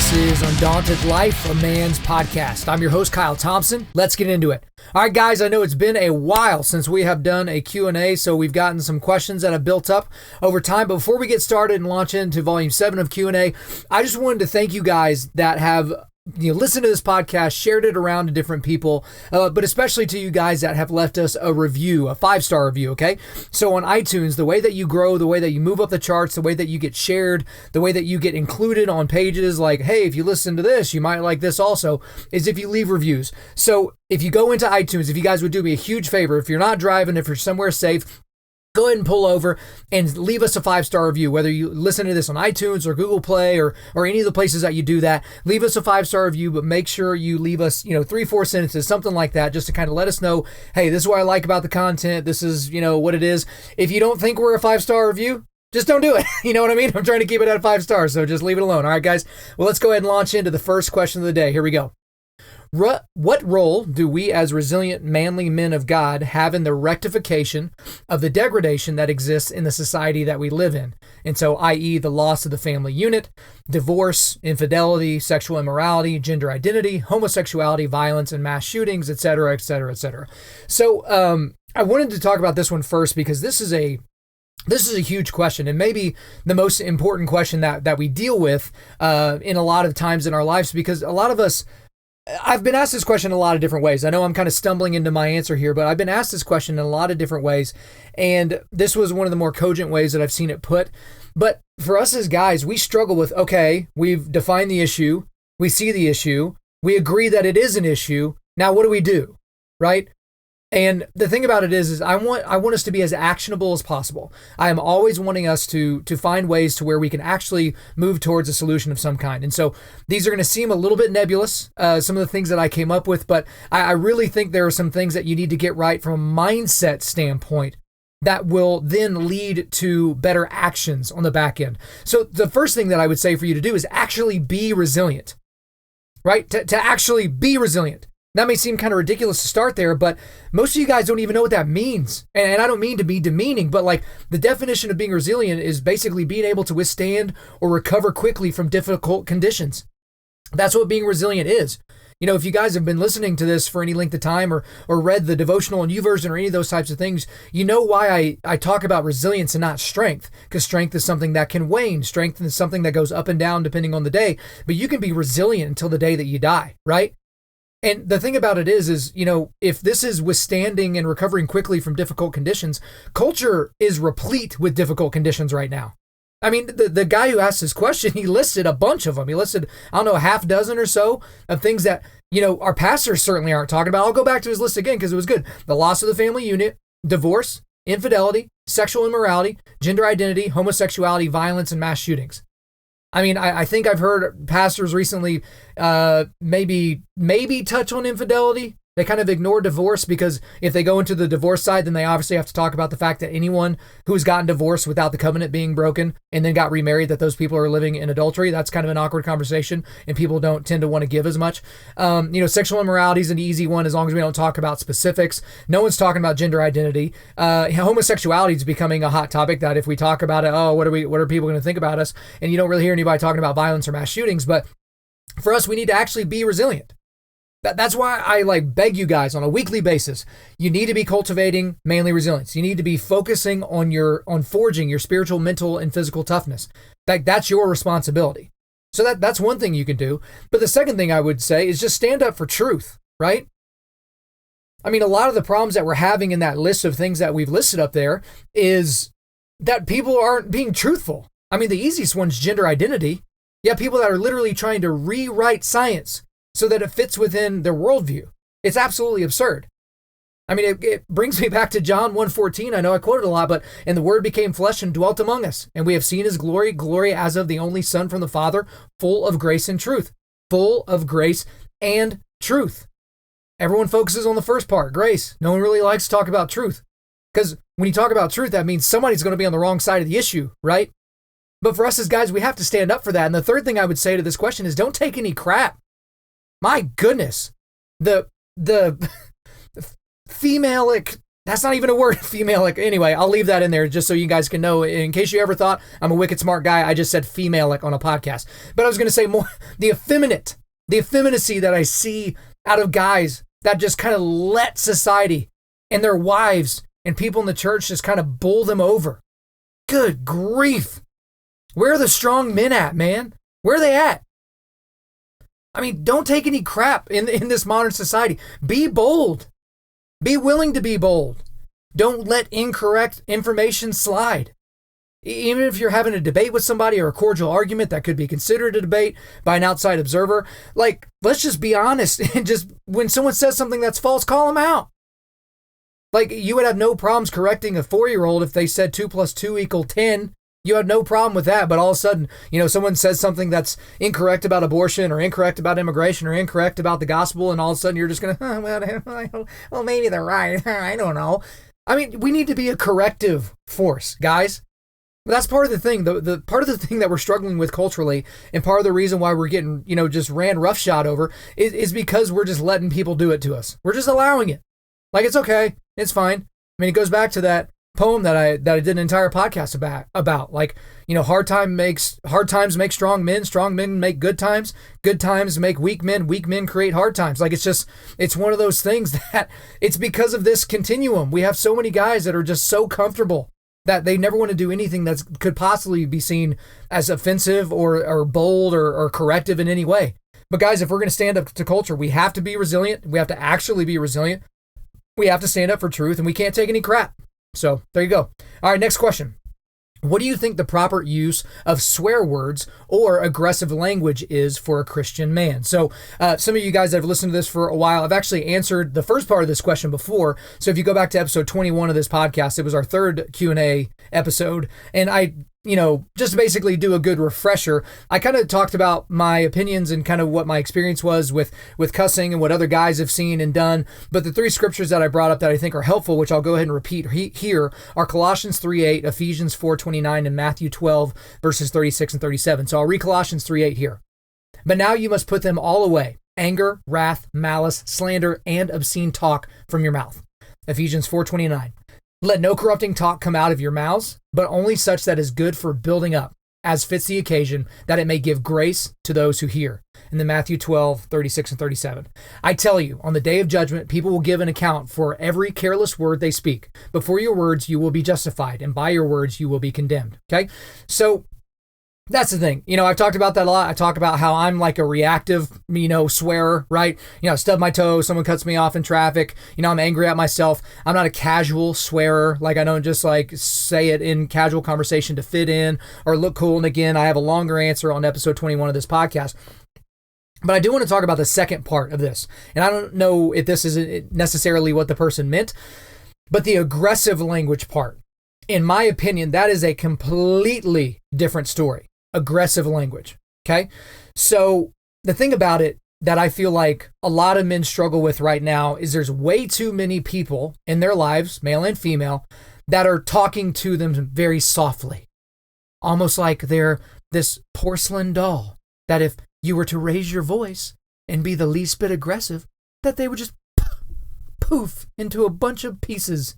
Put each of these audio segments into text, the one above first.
This is Undaunted.Life, a man's podcast. I'm your host, Kyle Thompson. Let's get into it. All right, guys, I know it's been a while since we have done a Q&A, so we've gotten some questions that have built up over time. But before we get started and launch into Volume 7 of Q&A, I just wanted to thank you guys that have listen to this podcast, shared it around to different people, but especially to you guys that have left us a review, a 5-star review, okay? So on iTunes, the way that you grow, the way that you move up the charts, the way that you get shared, the way that you get included on pages like, hey, if you listen to this, you might like this also, is if you leave reviews. So if you go into iTunes, if you guys would do me a huge favor, if you're not driving, if you're somewhere safe, go ahead and pull over and leave us a 5-star review. Whether you listen to this on iTunes or Google Play or any of the places that you do that, leave us a 5-star review, but make sure you leave us, 3-4 sentences, something like that, just to kind of let us know, hey, this is what I like about the content. This is, what it is. If you don't think we're a 5-star review, just don't do it. You know what I mean? I'm trying to keep it at 5 stars, so just leave it alone. All right, guys. Well, let's go ahead and launch into the first question of the day. Here we go. What role do we as resilient, manly men of God have in the rectification of the degradation that exists in the society that we live in? And so, i.e., the loss of the family unit, divorce, infidelity, sexual immorality, gender identity, homosexuality, violence, and mass shootings, etc., etc., etc. So, I wanted to talk about this one first because this is a huge question, and maybe the most important question that we deal with in a lot of times in our lives, because a lot of us, I've been asked this question in a lot of different ways. I know I'm kind of stumbling into my answer here, but I've been asked this question in a lot of different ways, and this was one of the more cogent ways that I've seen it put. But for us as guys, we struggle with, okay, we've defined the issue, we see the issue, we agree that it is an issue, now what do we do, right? And the thing about it is I want us to be as actionable as possible. I am always wanting us to find ways to where we can actually move towards a solution of some kind. And so these are going to seem a little bit nebulous, some of the things that I came up with, but I really think there are some things that you need to get right from a mindset standpoint that will then lead to better actions on the back end. So the first thing that I would say for you to do is actually be resilient, right? To actually be resilient. That may seem kind of ridiculous to start there, but most of you guys don't even know what that means. And I don't mean to be demeaning, but like the definition of being resilient is basically being able to withstand or recover quickly from difficult conditions. That's what being resilient is. If you guys have been listening to this for any length of time or read the devotional on YouVersion or any of those types of things, you know why I talk about resilience and not strength, because strength is something that can wane. Strength is something that goes up and down depending on the day, but you can be resilient until the day that you die, right? And the thing about it is, if this is withstanding and recovering quickly from difficult conditions, culture is replete with difficult conditions right now. I mean, the guy who asked this question, he listed a bunch of them. He listed, I don't know, a half dozen or so of things that, our pastors certainly aren't talking about. I'll go back to his list again because it was good. The loss of the family unit, divorce, infidelity, sexual immorality, gender identity, homosexuality, violence, and mass shootings. I mean, I think I've heard pastors recently maybe touch on infidelity. They kind of ignore divorce because if they go into the divorce side, then they obviously have to talk about the fact that anyone who has gotten divorced without the covenant being broken and then got remarried, that those people are living in adultery. That's kind of an awkward conversation, and people don't tend to want to give as much. Sexual immorality is an easy one as long as we don't talk about specifics. No one's talking about gender identity. Homosexuality is becoming a hot topic that if we talk about it, what are people going to think about us? And you don't really hear anybody talking about violence or mass shootings. But for us, we need to actually be resilient. That's why I beg you guys on a weekly basis, you need to be cultivating manly resilience. You need to be focusing on forging your spiritual, mental, and physical toughness. That's your responsibility. So that's one thing you can do. But the second thing I would say is just stand up for truth, right? I mean, a lot of the problems that we're having in that list of things that we've listed up there is that people aren't being truthful. I mean, the easiest one's gender identity. You have people that are literally trying to rewrite science so that it fits within their worldview. It's absolutely absurd. I mean, it brings me back to John 1:14. I know I quoted a lot, but and the word became flesh and dwelt among us, and we have seen his glory as of the only Son from the Father, full of grace and truth. Full of grace and truth. Everyone focuses on the first part, grace. No one really likes to talk about truth. Because when you talk about truth, that means somebody's going to be on the wrong side of the issue, right? But for us as guys, we have to stand up for that. And the third thing I would say to this question is don't take any crap. My goodness, the female That's not even a word, female-ic. Anyway, I'll leave that in there just so you guys can know. In case you ever thought I'm a wicked smart guy, I just said female-ic on a podcast. But I was going to say more, the effeminacy that I see out of guys that just kind of let society and their wives and people in the church just kind of bull them over. Good grief. Where are the strong men at, man? Where are they at? I mean, don't take any crap in this modern society. Be bold. Be willing to be bold. Don't let incorrect information slide. Even if you're having a debate with somebody or a cordial argument that could be considered a debate by an outside observer, like, let's just be honest and just, when someone says something that's false, call them out. Like, you would have no problems correcting a 4-year-old if they said 2 + 2 = 10. You had no problem with that, but all of a sudden, someone says something that's incorrect about abortion or incorrect about immigration or incorrect about the gospel, and all of a sudden you're just going to, well, maybe they're right. I don't know. I mean, we need to be a corrective force, guys. That's part of the thing. The part of the thing that we're struggling with culturally, and part of the reason why we're getting, just ran roughshod over is because we're just letting people do it to us. We're just allowing it. Like, it's okay. It's fine. I mean, it goes back to that poem that I did an entire podcast about like, hard times make strong men make good times make weak men create hard times. Like, it's one of those things that it's because of this continuum. We have so many guys that are just so comfortable that they never want to do anything that could possibly be seen as offensive or bold or corrective in any way. But guys, if we're going to stand up to culture, we have to be resilient. We have to actually be resilient. We have to stand up for truth, and we can't take any crap. So there you go. All right, next question. What do you think the proper use of swear words or aggressive language is for a Christian man? So some of you guys that have listened to this for a while, I've actually answered the first part of this question before. So if you go back to episode 21 of this podcast, it was our third Q&A episode. And I, just basically do a good refresher. I kind of talked about my opinions and kind of what my experience was with cussing and what other guys have seen and done. But the 3 scriptures that I brought up that I think are helpful, which I'll go ahead and repeat here, are Colossians 3:8, Ephesians 4:29, and Matthew 12, verses 36 and 37. So I'll read Colossians 3:8 here. But now you must put them all away: anger, wrath, malice, slander, and obscene talk from your mouth. Ephesians 4:29. Let no corrupting talk come out of your mouths, but only such that is good for building up, as fits the occasion, that it may give grace to those who hear. And then Matthew 12, 36 and 37. I tell you, on the day of judgment, people will give an account for every careless word they speak. But for your words, you will be justified, and by your words, you will be condemned. Okay? So that's the thing. I've talked about that a lot. I talk about how I'm like a reactive, swearer, right? I stub my toe, someone cuts me off in traffic. I'm angry at myself. I'm not a casual swearer. Like, I don't just like say it in casual conversation to fit in or look cool. And again, I have a longer answer on episode 21 of this podcast. But I do want to talk about the second part of this. And I don't know if this is necessarily what the person meant, but the aggressive language part. In my opinion, that is a completely different story. Aggressive language. Okay. So the thing about it that I feel like a lot of men struggle with right now is there's way too many people in their lives, male and female, that are talking to them very softly. Almost like they're this porcelain doll that if you were to raise your voice and be the least bit aggressive, that they would just poof into a bunch of pieces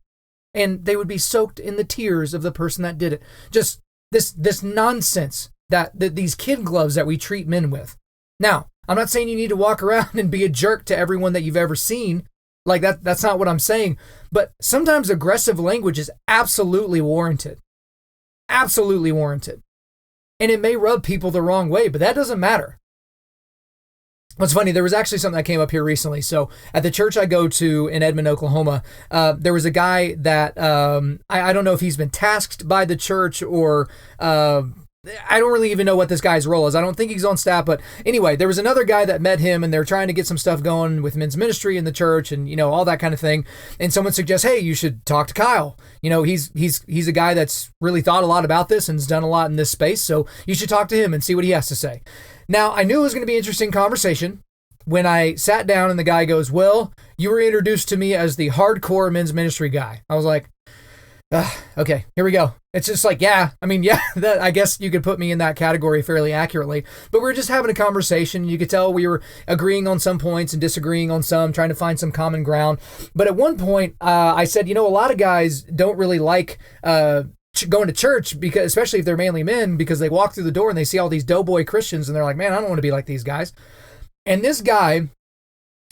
and they would be soaked in the tears of the person that did it. Just this nonsense that these kid gloves that we treat men with. Now, I'm not saying you need to walk around and be a jerk to everyone that you've ever seen. Like that's not what I'm saying. But sometimes aggressive language is absolutely warranted. Absolutely warranted. And it may rub people the wrong way, but that doesn't matter. What's funny, there was actually something that came up here recently. So at the church I go to in Edmond, Oklahoma, there was a guy that I don't know if he's been tasked by the church or I don't really even know what this guy's role is. I don't think he's on staff, but anyway, there was another guy that met him and they're trying to get some stuff going with men's ministry in the church and, all that kind of thing. And someone suggests, hey, you should talk to Kyle. He's a guy that's really thought a lot about this and has done a lot in this space. So you should talk to him and see what he has to say. Now, I knew it was going to be an interesting conversation when I sat down and the guy goes, well, you were introduced to me as the hardcore men's ministry guy. I was like, Okay, here we go. It's just like, yeah, that, I guess you could put me in that category fairly accurately. But we were just having a conversation. You could tell we were agreeing on some points and disagreeing on some, trying to find some common ground. But at one point, I said, a lot of guys don't really like going to church, because especially if they're mainly men, because they walk through the door and they see all these doughboy Christians and they're like, man, I don't want to be like these guys. And this guy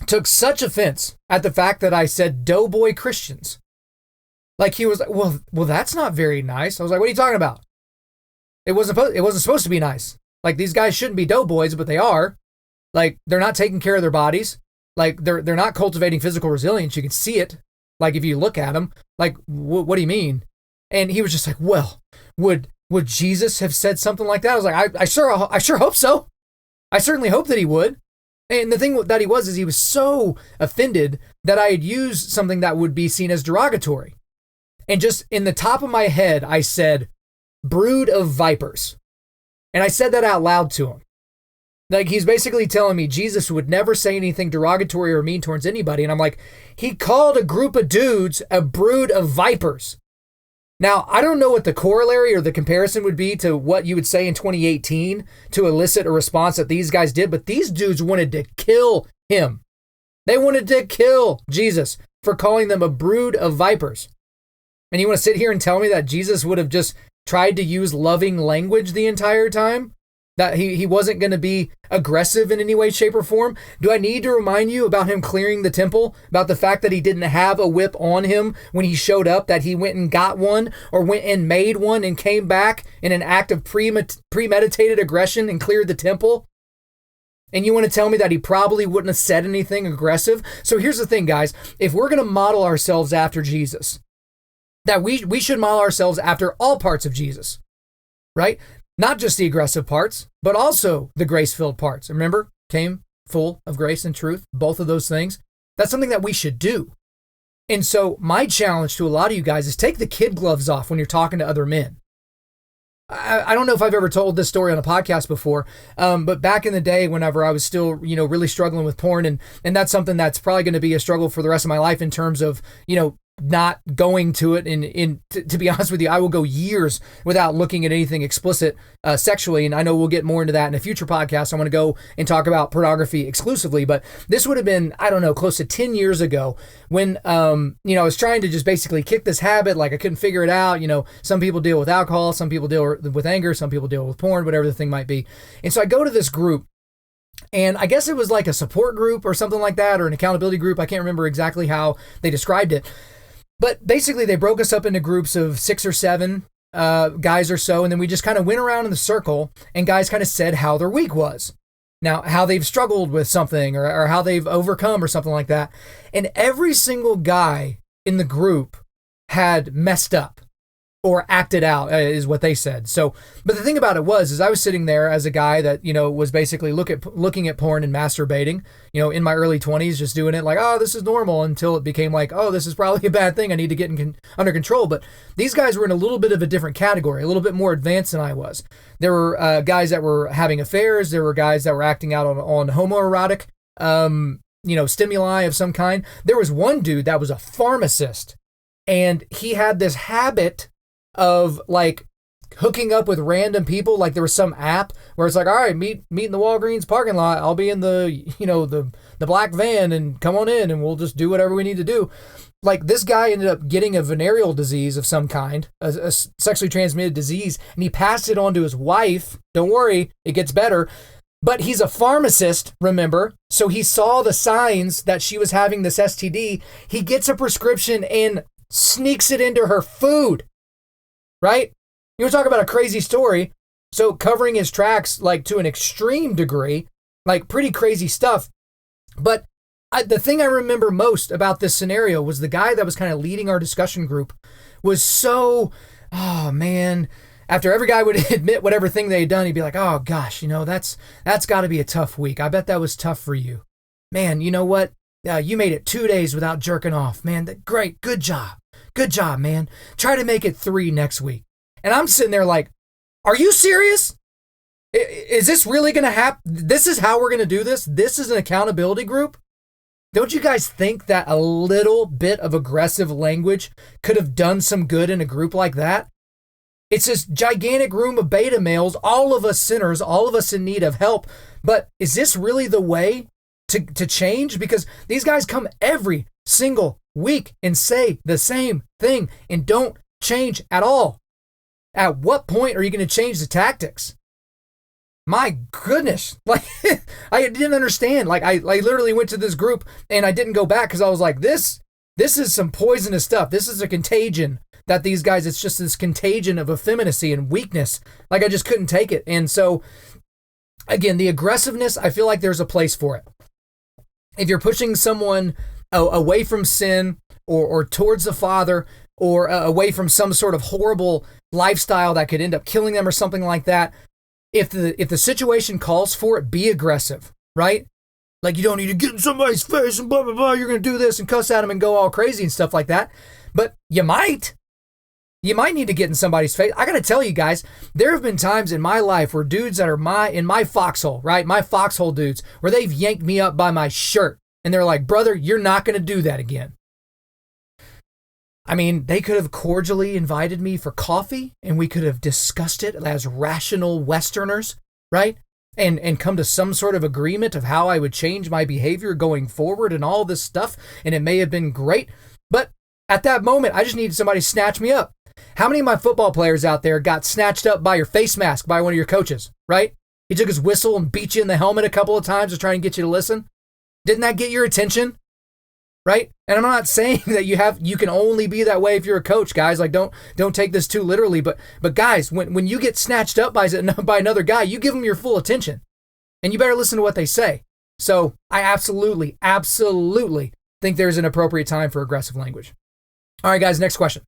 took such offense at the fact that I said doughboy Christians. Like, he was like, well, that's not very nice. I was like, what are you talking about? It wasn't supposed to be nice. Like, these guys shouldn't be doughboys, but they are. Like, they're not taking care of their bodies. Like, they're not cultivating physical resilience. You can see it. Like, if you look at them, like, what do you mean? And he was just like, well, would Jesus have said something like that? I was like, I sure hope so. I certainly hope that he would. And the thing that he was so offended that I had used something that would be seen as derogatory. And just in the top of my head, I said, brood of vipers. And I said that out loud to him. Like, he's basically telling me Jesus would never say anything derogatory or mean towards anybody. And I'm like, he called a group of dudes a brood of vipers. Now, I don't know what the corollary or the comparison would be to what you would say in 2018 to elicit a response that these guys did, but these dudes wanted to kill him. They wanted to kill Jesus for calling them a brood of vipers. And you want to sit here and tell me that Jesus would have just tried to use loving language the entire time? That he wasn't going to be aggressive in any way, shape, or form? Do I need to remind you about him clearing the temple? About the fact that he didn't have a whip on him when he showed up? That he went and got one, or went and made one and came back in an act of premeditated aggression and cleared the temple? And you want to tell me that he probably wouldn't have said anything aggressive? So here's the thing, guys. If we're going to model ourselves after Jesus, that we should model ourselves after all parts of Jesus, right? Not just the aggressive parts, but also the grace-filled parts. Remember, came full of grace and truth, both of those things. That's something that we should do. And so my challenge to a lot of you guys is take the kid gloves off when you're talking to other men. I don't know if I've ever told this story on a podcast before, but back in the day, whenever I was still, really struggling with porn, and that's something that's probably going to be a struggle for the rest of my life in terms of, not going to it. And to be honest with you, I will go years without looking at anything explicit sexually. And I know we'll get more into that in a future podcast. I want to go and talk about pornography exclusively, but this would have been, I don't know, close to 10 years ago when, I was trying to just basically kick this habit. Like, I couldn't figure it out. Some people deal with alcohol, some people deal with anger, some people deal with porn, whatever the thing might be. And so I go to this group, and I guess it was like a support group or something like that, or an accountability group. I can't remember exactly how they described it. But basically, they broke us up into groups of 6 or 7 guys or so, and then we just kind of went around in the circle, and guys kind of said how their week was. Now, how they've struggled with something, or how they've overcome, or something like that. And every single guy in the group had messed up or acted out, is what they said. So, but the thing about it is I was sitting there as a guy that, was basically looking at porn and masturbating, in my early 20s, just doing it like, oh, this is normal, until it became like, oh, this is probably a bad thing. I need to get under control. But these guys were in a little bit of a different category, a little bit more advanced than I was. There were guys that were having affairs. There were guys that were acting out on homoerotic, stimuli of some kind. There was one dude that was a pharmacist, and he had this habit of like hooking up with random people. Like, there was some app where it's like, all right, meet in the Walgreens parking lot. I'll be in the, the black van, and come on in and we'll just do whatever we need to do. Like, this guy ended up getting a venereal disease of some kind, a sexually transmitted disease, and he passed it on to his wife. Don't worry, it gets better. But he's a pharmacist, remember? So he saw the signs that she was having this STD. He gets a prescription and sneaks it into her food. Right? You want to talk about a crazy story. So covering his tracks, like, to an extreme degree, like, pretty crazy stuff. But the thing I remember most about this scenario was the guy that was kind of leading our discussion group was so, oh man, after every guy would admit whatever thing they had done, he'd be like, oh gosh, that's got to be a tough week. I bet that was tough for you. Man, you know what? You made it 2 days without jerking off. Man, great. Good job. Good job, man. Try to make it 3 next week. And I'm sitting there like, are you serious? Is this really going to happen? This is how we're going to do this? This is an accountability group? Don't you guys think that a little bit of aggressive language could have done some good in a group like that? It's this gigantic room of beta males, all of us sinners, all of us in need of help. But is this really the way to change? Because these guys come every single week and say the same thing and don't change at all. At what point are you going to change the tactics? My goodness. Like, I didn't understand. Like, I literally went to this group and I didn't go back because I was like, this is some poisonous stuff. This is a contagion that these guys, it's just this contagion of effeminacy and weakness. Like, I just couldn't take it. And so, again, the aggressiveness, I feel like there's a place for it. If you're pushing someone away from sin or towards the Father or away from some sort of horrible lifestyle that could end up killing them or something like that, if the situation calls for it, be aggressive, right? Like, you don't need to get in somebody's face and blah, blah, blah. You're going to do this and cuss at them and go all crazy and stuff like that. But you might need to get in somebody's face. I got to tell you guys, there have been times in my life where dudes that are in my foxhole, right? My foxhole dudes, where they've yanked me up by my shirt and they're like, brother, you're not going to do that again. I mean, they could have cordially invited me for coffee and we could have discussed it as rational Westerners, right? And come to some sort of agreement of how I would change my behavior going forward and all this stuff. And it may have been great. But at that moment, I just needed somebody to snatch me up. How many of my football players out there got snatched up by your face mask by one of your coaches, right? He took his whistle and beat you in the helmet a couple of times to try and get you to listen. Didn't that get your attention? Right? And I'm not saying that you can only be that way if you're a coach, guys. Like, don't take this too literally. But guys, when you get snatched up by another guy, you give them your full attention. And you better listen to what they say. So I absolutely think there's an appropriate time for aggressive language. All right, guys, next question.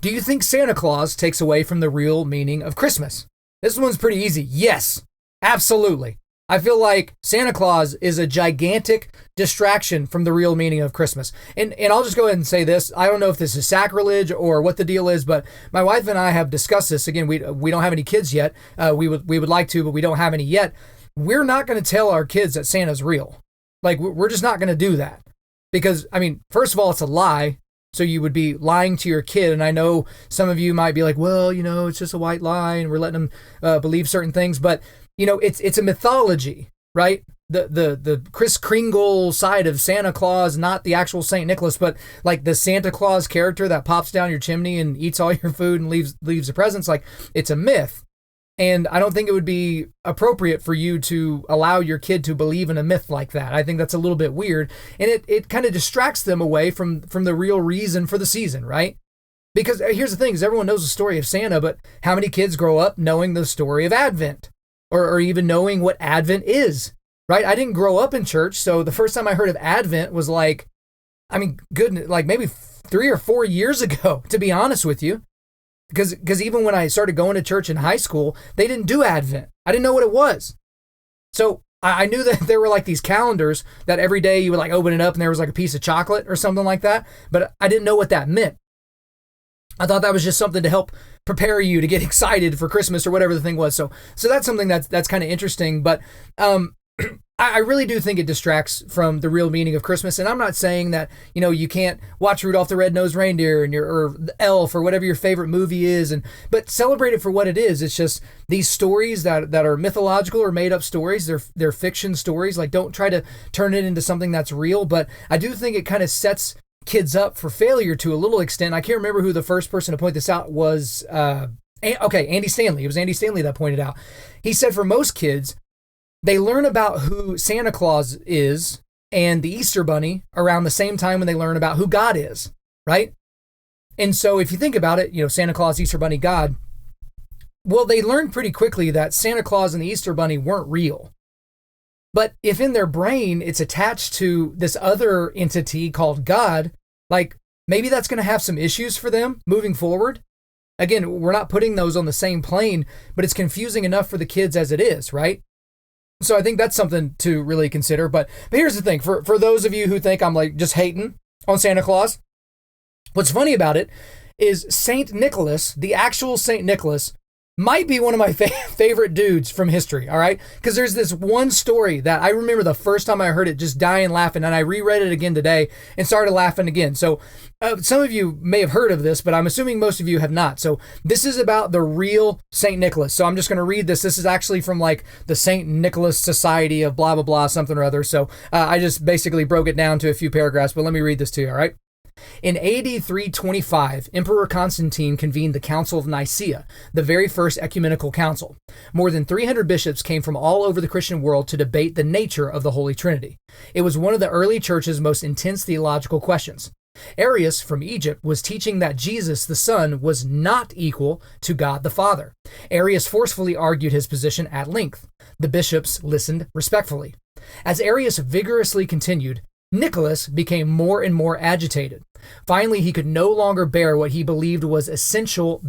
Do you think Santa Claus takes away from the real meaning of Christmas? This one's pretty easy. Yes, absolutely. I feel like Santa Claus is a gigantic distraction from the real meaning of Christmas. And I'll just go ahead and say this. I don't know if this is sacrilege or what the deal is, but my wife and I have discussed this. Again, we don't have any kids yet. We would like to, but we don't have any yet. We're not going to tell our kids that Santa's real. Like, we're just not going to do that. Because, I mean, first of all, it's a lie. So you would be lying to your kid. And I know some of you might be like, well, it's just a white lie and we're letting them believe certain things. But it's a mythology, right? The Kris Kringle side of Santa Claus, not the actual St. Nicholas, but like the Santa Claus character that pops down your chimney and eats all your food and leaves the presents. Like, it's a myth. And I don't think it would be appropriate for you to allow your kid to believe in a myth like that. I think that's a little bit weird. And it kind of distracts them away from the real reason for the season, right? Because here's the thing, is everyone knows the story of Santa, but how many kids grow up knowing the story of Advent? Or even knowing what Advent is, right? I didn't grow up in church, so the first time I heard of Advent was like, I mean, goodness, like maybe 3 or 4 years ago, to be honest with you. Because even when I started going to church in high school, they didn't do Advent. I didn't know what it was. So I knew that there were like these calendars that every day you would like open it up and there was like a piece of chocolate or something like that, but I didn't know what that meant. I thought that was just something to help prepare you to get excited for Christmas or whatever the thing was. So that's something that's kind of interesting. But I really do think it distracts from the real meaning of Christmas. And I'm not saying that, you can't watch Rudolph the Red-Nosed Reindeer or Elf or whatever your favorite movie is, but celebrate it for what it is. It's just these stories that are mythological or made up stories. They're fiction stories. Like, don't try to turn it into something that's real. But I do think it kind of sets kids up for failure to a little extent. I can't remember who the first person to point this out was. Andy Stanley. It was Andy Stanley that pointed out. He said for most kids, they learn about who Santa Claus is and the Easter Bunny around the same time when they learn about who God is, right? And so if you think about it, Santa Claus, Easter Bunny, God, well, they learned pretty quickly that Santa Claus and the Easter Bunny weren't real. But if in their brain it's attached to this other entity called God, like maybe that's going to have some issues for them moving forward. Again, we're not putting those on the same plane, but it's confusing enough for the kids as it is, right? So I think that's something to really consider. But here's the thing, for those of you who think I'm like just hating on Santa Claus, what's funny about it is Saint Nicholas, the actual Saint Nicholas, might be one of my favorite dudes from history, all right? Because there's this one story that I remember the first time I heard it just dying laughing, and I reread it again today and started laughing again. So some of you may have heard of this, but I'm assuming most of you have not. So this is about the real St. Nicholas. So I'm just going to read this. This is actually from like the St. Nicholas Society of blah, blah, blah, something or other. So I just basically broke it down to a few paragraphs, but let me read this to you, all right? In AD 325, Emperor Constantine convened the Council of Nicaea, the very first ecumenical council. More than 300 bishops came from all over the Christian world to debate the nature of the Holy Trinity. It was one of the early church's most intense theological questions. Arius from Egypt was teaching that Jesus the Son was not equal to God the Father. Arius forcefully argued his position at length. The bishops listened respectfully. As Arius vigorously continued, Nicholas became more and more agitated. Finally, he could no longer bear what he believed was essentially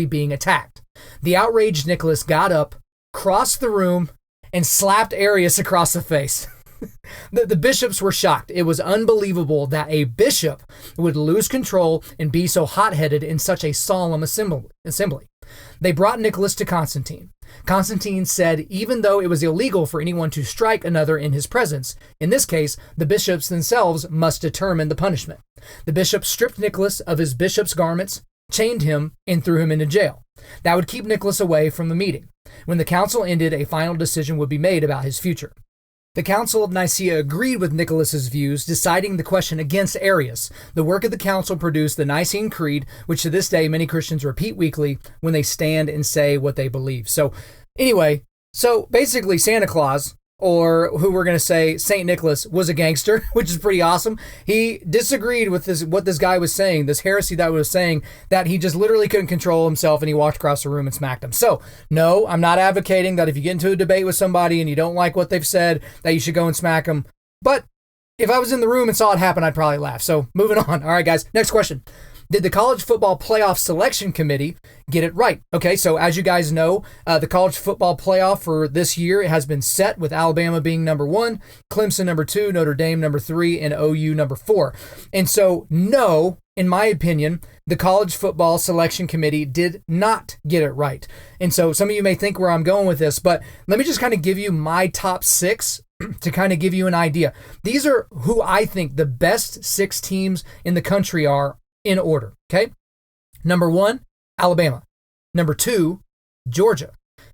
being attacked. The outraged Nicholas got up, crossed the room, and slapped Arius across the face. The bishops were shocked. It was unbelievable that a bishop would lose control and be so hot-headed in such a solemn assembly. They brought Nicholas to Constantine. Constantine said even though it was illegal for anyone to strike another in his presence, in this case, the bishops themselves must determine the punishment. The bishops stripped Nicholas of his bishop's garments, chained him, and threw him into jail. That would keep Nicholas away from the meeting. When the council ended, a final decision would be made about his future. The Council of Nicaea agreed with Nicholas's views, deciding the question against Arius. The work of the council produced the Nicene Creed, which to this day many Christians repeat weekly when they stand and say what they believe. So anyway, basically Santa Claus, or who we're going to say St. Nicholas, was a gangster, which is pretty awesome. He disagreed with what this guy was saying, this heresy that was saying that he just literally couldn't control himself and he walked across the room and smacked him. So, no, I'm not advocating that if you get into a debate with somebody and you don't like what they've said, that you should go and smack them. But if I was in the room and saw it happen, I'd probably laugh. So, moving on. All right, guys, next question. Did the College Football Playoff Selection Committee get it right? Okay, so as you guys know, the College Football Playoff for this year has been set with Alabama being number 1, Clemson number 2, Notre Dame number 3, and OU number 4. And so, no, in my opinion, the College Football Selection Committee did not get it right. And so some of you may think where I'm going with this, but let me just kind of give you my top 6 to kind of give you an idea. These are who I think the best 6 teams in the country are in order, okay? Number 1, Alabama. Number 2, Georgia.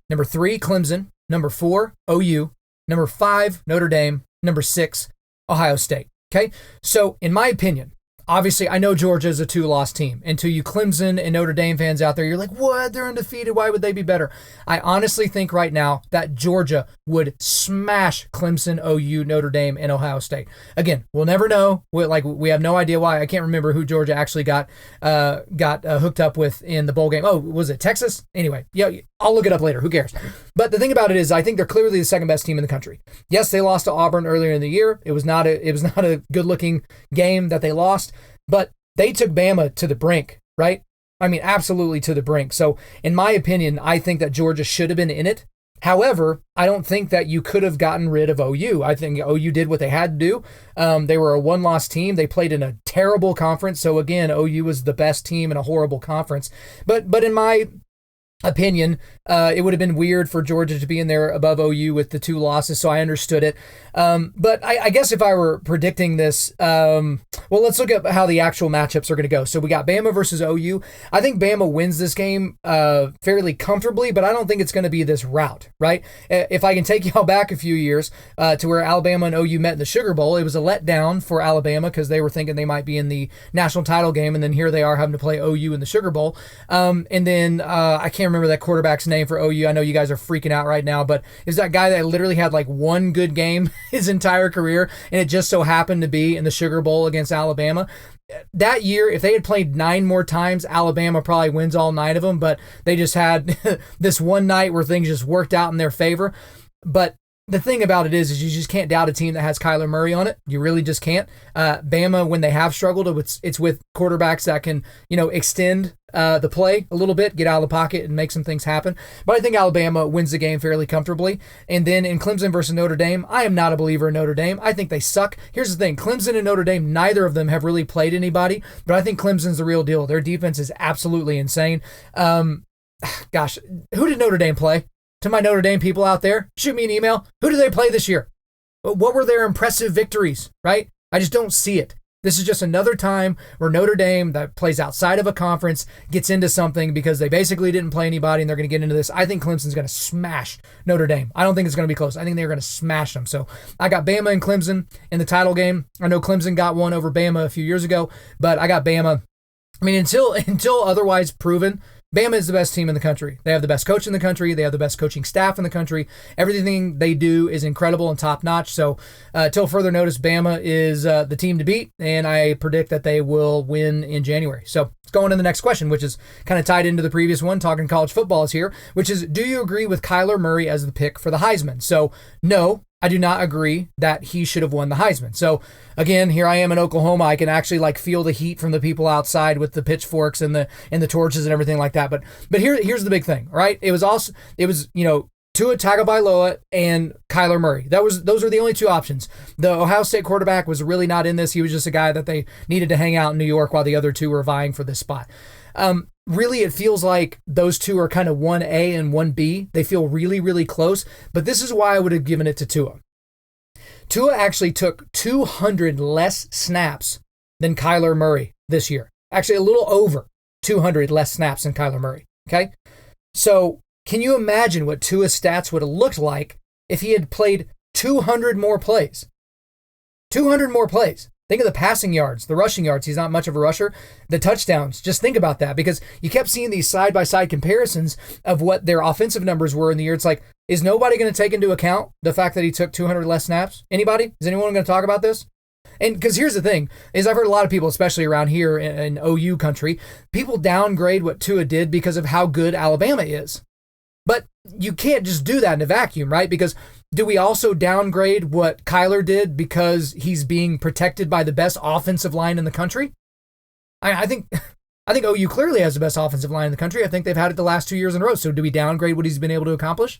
Number 3, Clemson. Number 4, OU. Number 5, Notre Dame. Number 6, Ohio State, okay? So, in my opinion, obviously, I know Georgia is a 2-loss team. And to you Clemson and Notre Dame fans out there, you're like, what? They're undefeated. Why would they be better? I honestly think right now that Georgia would smash Clemson, OU, Notre Dame, and Ohio State. Again, we'll never know. We have no idea why. I can't remember who Georgia actually got hooked up with in the bowl game. Oh, was it Texas? Anyway, yeah, I'll look it up later. Who cares? But the thing about it is, I think they're clearly the second best team in the country. Yes, they lost to Auburn earlier in the year. It was not a good-looking game that they lost, but they took Bama to the brink, right? I mean, absolutely to the brink. So, in my opinion, I think that Georgia should have been in it. However, I don't think that you could have gotten rid of OU. I think OU did what they had to do. They were a 1-loss team. They played in a terrible conference. So, again, OU was the best team in a horrible conference. But in my opinion, it would have been weird for Georgia to be in there above OU with the 2 losses, so I understood it. But I guess if I were predicting this, well, let's look at how the actual matchups are going to go. So we got Bama versus OU. I think Bama wins this game fairly comfortably, but I don't think it's going to be this rout, right? If I can take y'all back a few years to where Alabama and OU met in the Sugar Bowl, it was a letdown for Alabama because they were thinking they might be in the national title game, and then here they are having to play OU in the Sugar Bowl. And then I can't remember that quarterback's name for OU. I know you guys are freaking out right now, but is that guy that literally had like one good game his entire career, and it just so happened to be in the Sugar Bowl against Alabama. That year, if they had played 9 more times, Alabama probably wins all 9 of them, but they just had this one night where things just worked out in their favor. But the thing about it is you just can't doubt a team that has Kyler Murray on it. You really just can't. Bama, when they have struggled, it's with quarterbacks that can, extend the play a little bit, get out of the pocket and make some things happen. But I think Alabama wins the game fairly comfortably. And then in Clemson versus Notre Dame, I am not a believer in Notre Dame. I think they suck. Here's the thing. Clemson and Notre Dame, neither of them have really played anybody, but I think Clemson's the real deal. Their defense is absolutely insane. gosh, who did Notre Dame play? To my Notre Dame people out there, shoot me an email. Who did they play this year? What were their impressive victories, right? I just don't see it. This is just another time where Notre Dame, that plays outside of a conference, gets into something because they basically didn't play anybody and they're going to get into this. I think Clemson's going to smash Notre Dame. I don't think it's going to be close. I think they're going to smash them. So I got Bama and Clemson in the title game. I know Clemson got one over Bama a few years ago, but I got Bama. I mean, until otherwise proven, Bama is the best team in the country. They have the best coach in the country. They have the best coaching staff in the country. Everything they do is incredible and top-notch. So till further notice, Bama is the team to beat, and I predict that they will win in January. So let's go on to the next question, which is kind of tied into the previous one, talking college football is here, which is, do you agree with Kyler Murray as the pick for the Heisman? So no, I do not agree that he should have won the Heisman. So again, here I am in Oklahoma. I can actually feel the heat from the people outside with the pitchforks and the torches and everything like that. But here's the big thing, right? It was Tua Tagovailoa and Kyler Murray. Those are the only two options. The Ohio State quarterback was really not in this. He was just a guy that they needed to hang out in New York while the other two were vying for this spot. Really, it feels like those two are kind of 1A and 1B. They feel really, really close, but this is why I would have given it to Tua. Tua actually took 200 less snaps than Kyler Murray this year. Actually, a little over 200 less snaps than Kyler Murray, okay? So can you imagine what Tua's stats would have looked like if he had played 200 more plays? 200 more plays. Think of the passing yards, the rushing yards. He's not much of a rusher. The touchdowns. Just think about that, because you kept seeing these side-by-side comparisons of what their offensive numbers were in the year. It's like, is nobody going to take into account the fact that he took 200 less snaps? Anybody? Is anyone going to talk about this? And because here's the thing, is I've heard a lot of people, especially around here in OU country, people downgrade what Tua did because of how good Alabama is. But you can't just do that in a vacuum, right? Because do we also downgrade what Kyler did because he's being protected by the best offensive line in the country? I think OU clearly has the best offensive line in the country. I think they've had it the last 2 years in a row. So do we downgrade what he's been able to accomplish?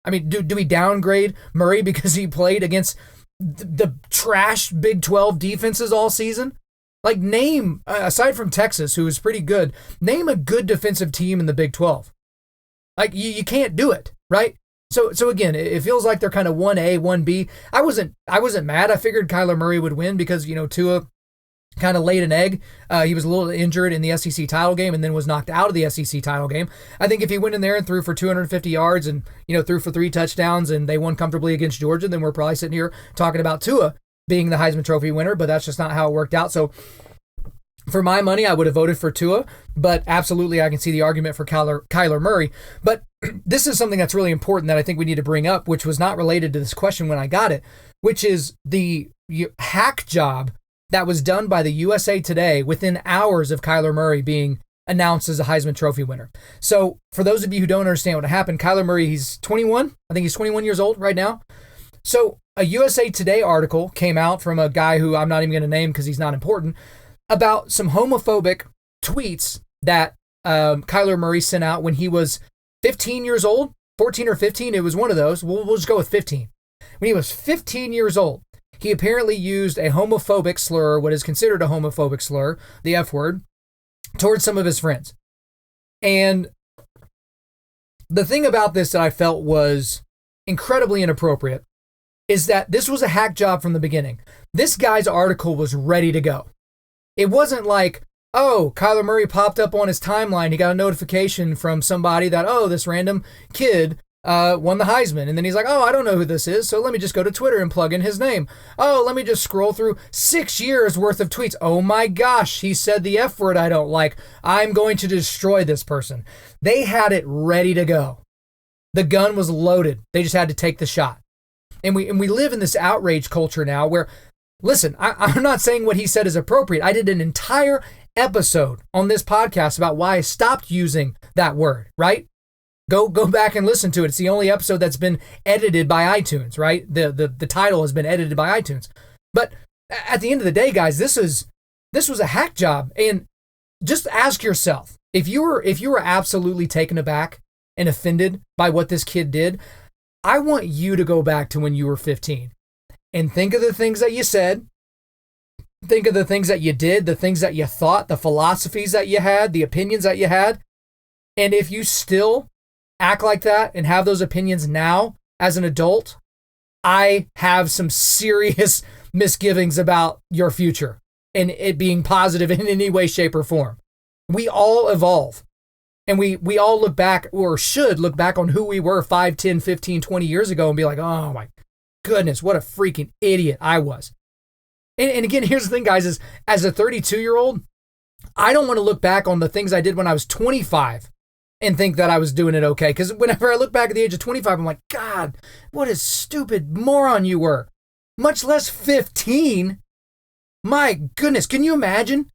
I mean, do we downgrade Murray because he played against the trash Big 12 defenses all season? Like, name, aside from Texas, who is pretty good, name a good defensive team in the Big 12. Like, you can't do it, right? So again, it feels like they're kind of 1A, 1B. I wasn't mad. I figured Kyler Murray would win because, Tua kind of laid an egg. He was a little injured in the SEC title game and then was knocked out of the SEC title game. I think if he went in there and threw for 250 yards and, threw for 3 touchdowns and they won comfortably against Georgia, then we're probably sitting here talking about Tua being the Heisman Trophy winner, but that's just not how it worked out. So for my money, I would have voted for Tua, but absolutely I can see the argument for Kyler Murray. But this is something that's really important that I think we need to bring up, which was not related to this question when I got it, which is the hack job that was done by the USA Today within hours of Kyler Murray being announced as a Heisman Trophy winner. So for those of you who don't understand what happened, Kyler Murray, he's 21. I think he's 21 years old right now. So a USA Today article came out from a guy who I'm not even going to name because he's not important, about some homophobic tweets that Kyler Murray sent out when he was 15 years old, 14 or 15. It was one of those. We'll just go with 15. When he was 15 years old, he apparently used a homophobic slur, what is considered a homophobic slur, the F word, towards some of his friends. And the thing about this that I felt was incredibly inappropriate is that this was a hack job from the beginning. This guy's article was ready to go. It wasn't like, oh, Kyler Murray popped up on his timeline. He got a notification from somebody that, oh, this random kid won the Heisman. And then he's like, oh, I don't know who this is, so let me just go to Twitter and plug in his name. Oh, let me just scroll through 6 years worth of tweets. Oh my gosh, he said the F word I don't like. I'm going to destroy this person. They had it ready to go. The gun was loaded. They just had to take the shot. And we live in this outrage culture now where, listen, I'm not saying what he said is appropriate. I did an entire episode on this podcast about why I stopped using that word, right? Go back and listen to it. It's the only episode that's been edited by iTunes, right? The title has been edited by iTunes. But at the end of the day, guys, this was a hack job. And just ask yourself, if you were absolutely taken aback and offended by what this kid did, I want you to go back to when you were 15 and think of the things that you said, think of the things that you did, the things that you thought, the philosophies that you had, the opinions that you had. And if you still act like that and have those opinions now as an adult, I have some serious misgivings about your future and it being positive in any way, shape, or form. We all evolve. And we all look back, or should look back, on who we were 5, 10, 15, 20 years ago and be like, oh my goodness, what a freaking idiot I was. And again, here's the thing, guys, is as a 32-year-old, I don't want to look back on the things I did when I was 25 and think that I was doing it okay. Because whenever I look back at the age of 25, I'm like, God, what a stupid moron you were. Much less 15. My goodness, can you imagine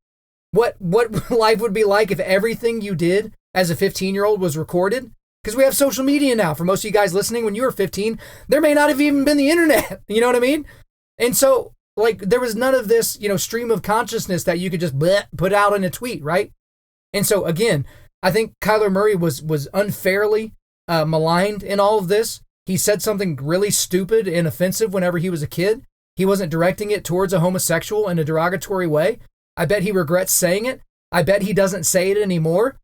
what life would be like if everything you did as a 15-year-old was recorded? Because we have social media now. For most of you guys listening, when you were 15, there may not have even been the internet. You know what I mean? And so, like, there was none of this, stream of consciousness that you could just put out in a tweet, right? And so, again, I think Kyler Murray was unfairly maligned in all of this. He said something really stupid and offensive whenever he was a kid. He wasn't directing it towards a homosexual in a derogatory way. I bet he regrets saying it. I bet he doesn't say it anymore.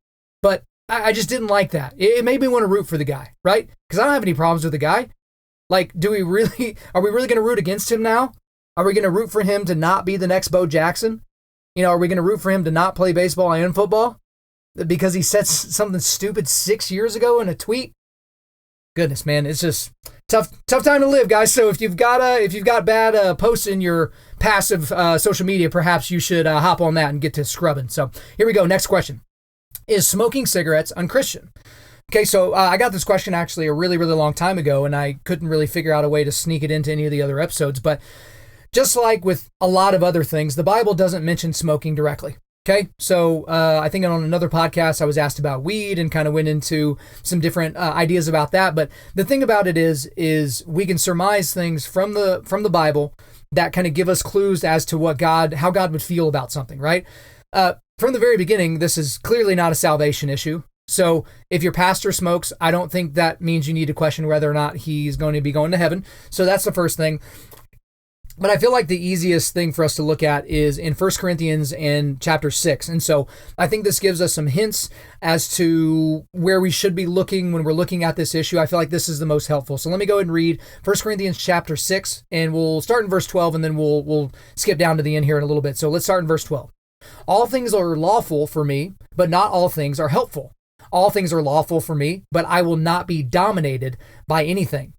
But I just didn't like that. It made me want to root for the guy, right? Because I don't have any problems with the guy. Like, are we really going to root against him now? Are we going to root for him to not be the next Bo Jackson? Are we going to root for him to not play baseball and football? Because he said something stupid 6 years ago in a tweet? Goodness, man, it's just tough time to live, guys. So if you've got bad posts in your passive social media, perhaps you should hop on that and get to scrubbing. So here we go. Next question. Is smoking cigarettes unchristian? Okay, so I got this question actually a really, really long time ago, and I couldn't really figure out a way to sneak it into any of the other episodes. But just like with a lot of other things, the Bible doesn't mention smoking directly. Okay, so I think on another podcast I was asked about weed and kind of went into some different ideas about that. But the thing about it is we can surmise things from the Bible that kind of give us clues as to how God would feel about something, right? From the very beginning, this is clearly not a salvation issue. So if your pastor smokes, I don't think that means you need to question whether or not he's going to be going to heaven. So that's the first thing. But I feel like the easiest thing for us to look at is in 1 Corinthians and chapter 6. And so I think this gives us some hints as to where we should be looking when we're looking at this issue. I feel like this is the most helpful. So let me go ahead and read 1 Corinthians chapter 6, and we'll start in verse 12, and then we'll skip down to the end here in a little bit. So let's start in verse 12. All things are lawful for me, but not all things are helpful. All things are lawful for me, but I will not be dominated by anything.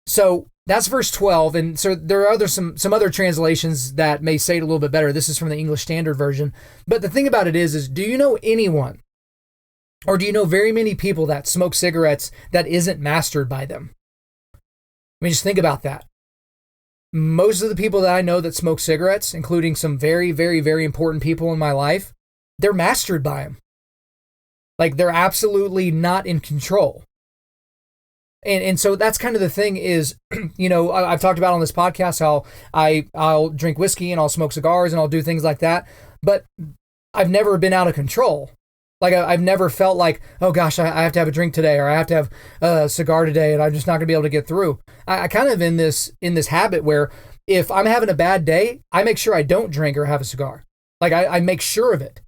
So that's verse 12. And so there are some other translations that may say it a little bit better. This is from the English Standard Version. But the thing about it is do you know anyone, or do you know very many people that smoke cigarettes that isn't mastered by them? I mean, just think about that. Most of the people that I know that smoke cigarettes, including some very, very, very important people in my life, they're mastered by them. Like, they're absolutely not in control. And so that's kind of the thing is, I've talked about on this podcast how I'll drink whiskey and I'll smoke cigars and I'll do things like that. But I've never been out of control. Like, I've never felt like, oh gosh, I have to have a drink today, or I have to have a cigar today, and I'm just not going to be able to get through. I kind of in this habit where if I'm having a bad day, I make sure I don't drink or have a cigar. Like, I make sure of it,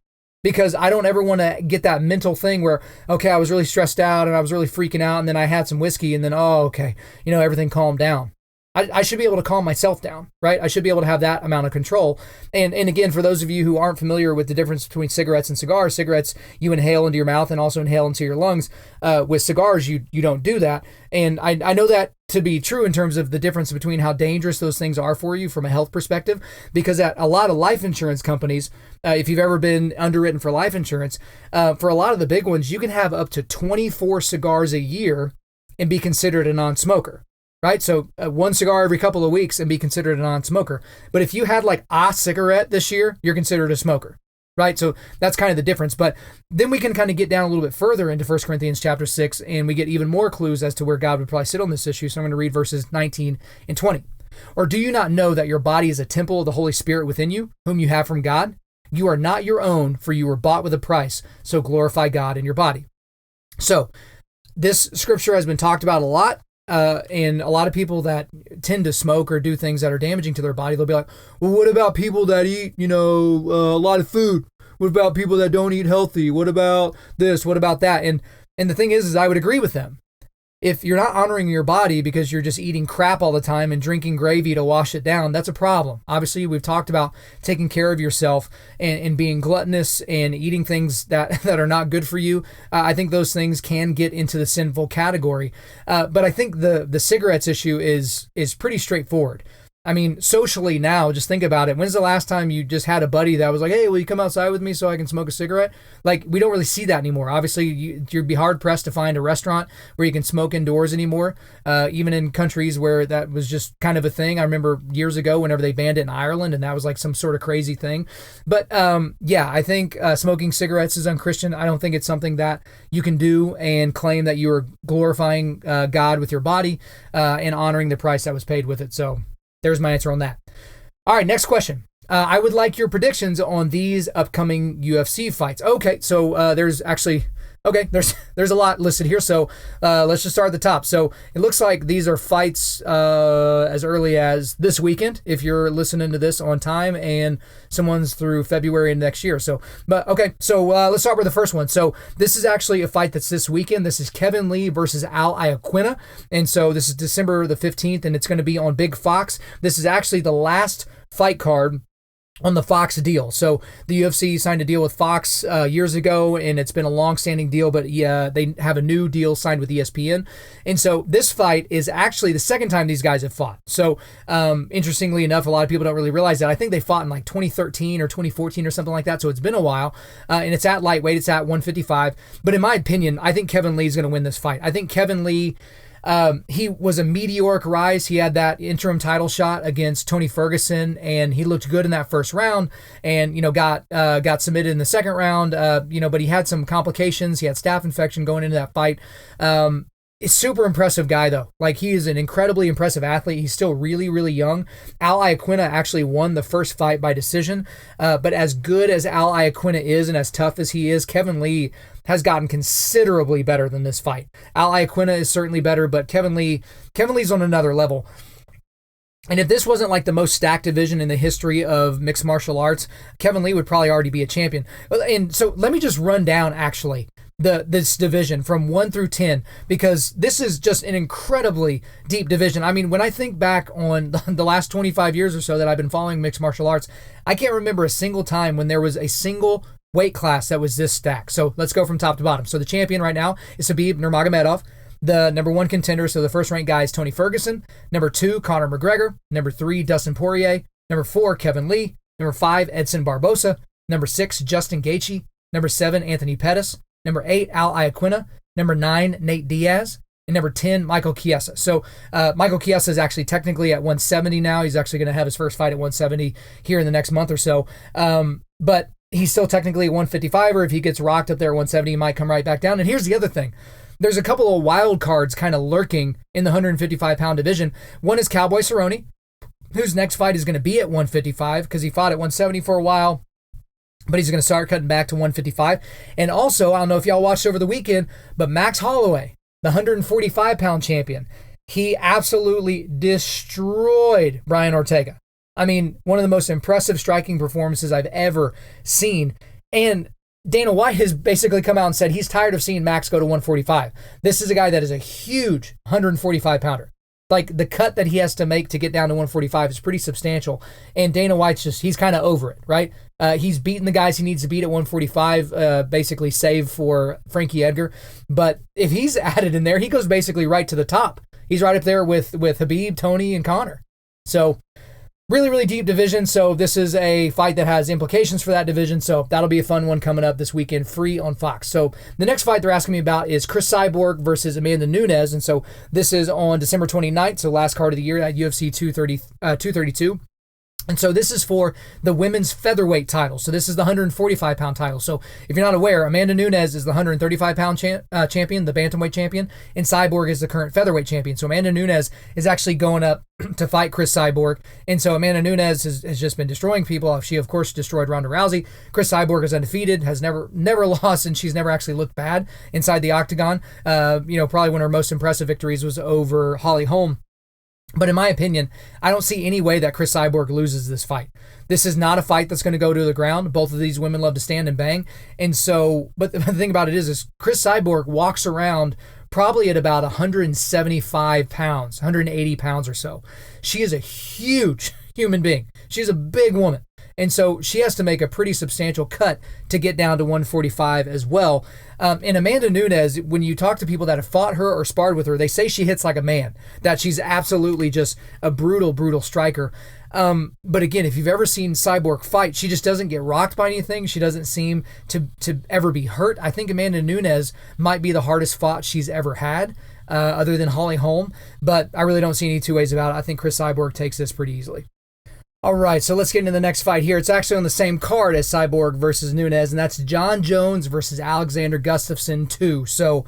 because I don't ever want to get that mental thing where, okay, I was really stressed out and I was really freaking out, and then I had some whiskey, and then, oh, okay, everything calmed down. I should be able to calm myself down, right? I should be able to have that amount of control. And again, for those of you who aren't familiar with the difference between cigarettes and cigars, cigarettes you inhale into your mouth and also inhale into your lungs. With cigars, you don't do that. And I know that to be true in terms of the difference between how dangerous those things are for you from a health perspective, because at a lot of life insurance companies, if you've ever been underwritten for life insurance, for a lot of the big ones, you can have up to 24 cigars a year and be considered a non-smoker. Right? So one cigar every couple of weeks and be considered a non-smoker. But if you had like a cigarette this year, you're considered a smoker. Right? So that's kind of the difference. But then we can kind of get down a little bit further into 1 Corinthians chapter 6, and we get even more clues as to where God would probably sit on this issue. So I'm going to read verses 19 and 20. Or do you not know that your body is a temple of the Holy Spirit within you, whom you have from God? You are not your own, for you were bought with a price. So glorify God in your body. So this scripture has been talked about a lot. And a lot of people that tend to smoke or do things that are damaging to their body, they'll be like, well, what about people that eat, a lot of food? what about people that don't eat healthy? What about this? What about that? And the thing is I would agree with them. If you're not honoring your body because you're just eating crap all the time and drinking gravy to wash it down, that's a problem. Obviously, we've talked about taking care of yourself and being gluttonous and eating things that are not good for you. I think those things can get into the sinful category. But I think the cigarettes issue is pretty straightforward. I mean, socially now, just think about it. When's the last time you just had a buddy that was like, hey, will you come outside with me so I can smoke a cigarette? Like, we don't really see that anymore. Obviously, you'd be hard-pressed to find a restaurant where you can smoke indoors anymore, even in countries where that was just kind of a thing. I remember years ago whenever they banned it in Ireland, and that was like some sort of crazy thing. But, yeah, I think smoking cigarettes is unchristian. I don't think it's something that you can do and claim that you are glorifying God with your body and honoring the price that was paid with it. So there's my answer on that. All right, next question. I would like your predictions on these upcoming UFC fights. Okay, so there's a lot listed here. So let's just start at the top. So it looks like these are fights as early as this weekend, if you're listening to this on time, and someone's through February of next year. So let's start with the first one. So this is actually a fight that's this weekend. This is Kevin Lee versus Al Iaquina. And so this is December the 15th, and it's going to be on Big Fox. This is actually the last fight card on the Fox deal. So the UFC signed a deal with Fox years ago, and it's been a long-standing deal, but they have a new deal signed with ESPN. And so this fight is actually the second time these guys have fought. So interestingly enough, a lot of people don't really realize that. I think they fought in like 2013 or 2014 or something like that, so it's been a while. And it's at lightweight, it's at 155. But in my opinion, I think Kevin Lee is going to win this fight. I think Kevin Lee, he was a meteoric rise. He had that interim title shot against Tony Ferguson, and he looked good in that first round, and got submitted in the second round. But he had some complications. He had staph infection going into that fight. He's a super impressive guy, though. Like, he is an incredibly impressive athlete. He's still really, really young. Al Iaquina actually won the first fight by decision. But as good as Al Iaquina is and as tough as he is, Kevin Lee has gotten considerably better than this fight. Al Iaquina is certainly better, but Kevin Lee's on another level. And if this wasn't like the most stacked division in the history of mixed martial arts, Kevin Lee would probably already be a champion. And so let me just run down, actually, this division from 1 through 10, because this is just an incredibly deep division. I mean, when I think back on the last 25 years or so that I've been following mixed martial arts, I can't remember a single time when there was a single weight class that was this stacked. So let's go from top to bottom. So the champion right now is Khabib Nurmagomedov. The number 1 contender, so the first ranked guy, is Tony Ferguson. Number 2, Conor McGregor. Number 3, Dustin Poirier. Number 4, Kevin Lee. Number 5, Edson Barbosa. Number 6, Justin Gaethje. Number 7, Anthony Pettis. Number 8, Al Iaquina. Number 9, Nate Diaz. And number 10, Michael Chiesa. So Michael Chiesa is actually technically at 170 now. He's actually going to have his first fight at 170 here in the next month or so. But he's still technically a 155er. If he gets rocked up there at 170, he might come right back down. And here's the other thing. There's a couple of wild cards kind of lurking in the 155-pound division. One is Cowboy Cerrone, whose next fight is going to be at 155 because he fought at 170 for a while, but he's going to start cutting back to 155. And also, I don't know if y'all watched over the weekend, but Max Holloway, the 145-pound champion, he absolutely destroyed Brian Ortega. I mean, one of the most impressive striking performances I've ever seen. And Dana White has basically come out and said he's tired of seeing Max go to 145. This is a guy that is a huge 145-pounder. Like, the cut that he has to make to get down to 145 is pretty substantial. And Dana White's he's kind of over it, right? He's beaten the guys he needs to beat at 145, basically save for Frankie Edgar. But if he's added in there, he goes basically right to the top. He's right up there with Khabib, Tony, and Conor. So really, really deep division. So this is a fight that has implications for that division. So that'll be a fun one coming up this weekend, free on Fox. So the next fight they're asking me about is Chris Cyborg versus Amanda Nunes. And so this is on December 29th, so last card of the year at UFC 232. And so this is for the women's featherweight title. So this is the 145-pound title. So if you're not aware, Amanda Nunes is the 135-pound champion, the bantamweight champion, and Cyborg is the current featherweight champion. So Amanda Nunes is actually going up to fight Chris Cyborg. And so Amanda Nunes has just been destroying people. She, of course, destroyed Ronda Rousey. Chris Cyborg is undefeated, has never lost, and she's never actually looked bad inside the octagon. Probably one of her most impressive victories was over Holly Holm But in my opinion, I don't see any way that Chris Cyborg loses this fight. This is not a fight that's going to go to the ground. Both of these women love to stand and bang. And so, but the thing about it is Chris Cyborg walks around probably at about 175 pounds, 180 pounds or so. She is a huge human being. She's a big woman. And so she has to make a pretty substantial cut to get down to 145 as well. And Amanda Nunes, when you talk to people that have fought her or sparred with her, they say she hits like a man, that she's absolutely just a brutal, brutal striker. But again, if you've ever seen Cyborg fight, she just doesn't get rocked by anything. She doesn't seem to ever be hurt. I think Amanda Nunes might be the hardest fought she's ever had, other than Holly Holm. But I really don't see any two ways about it. I think Chris Cyborg takes this pretty easily. All right, so let's get into the next fight here. It's actually on the same card as Cyborg versus Nunes, and that's Jon Jones versus Alexander Gustafson 2. So,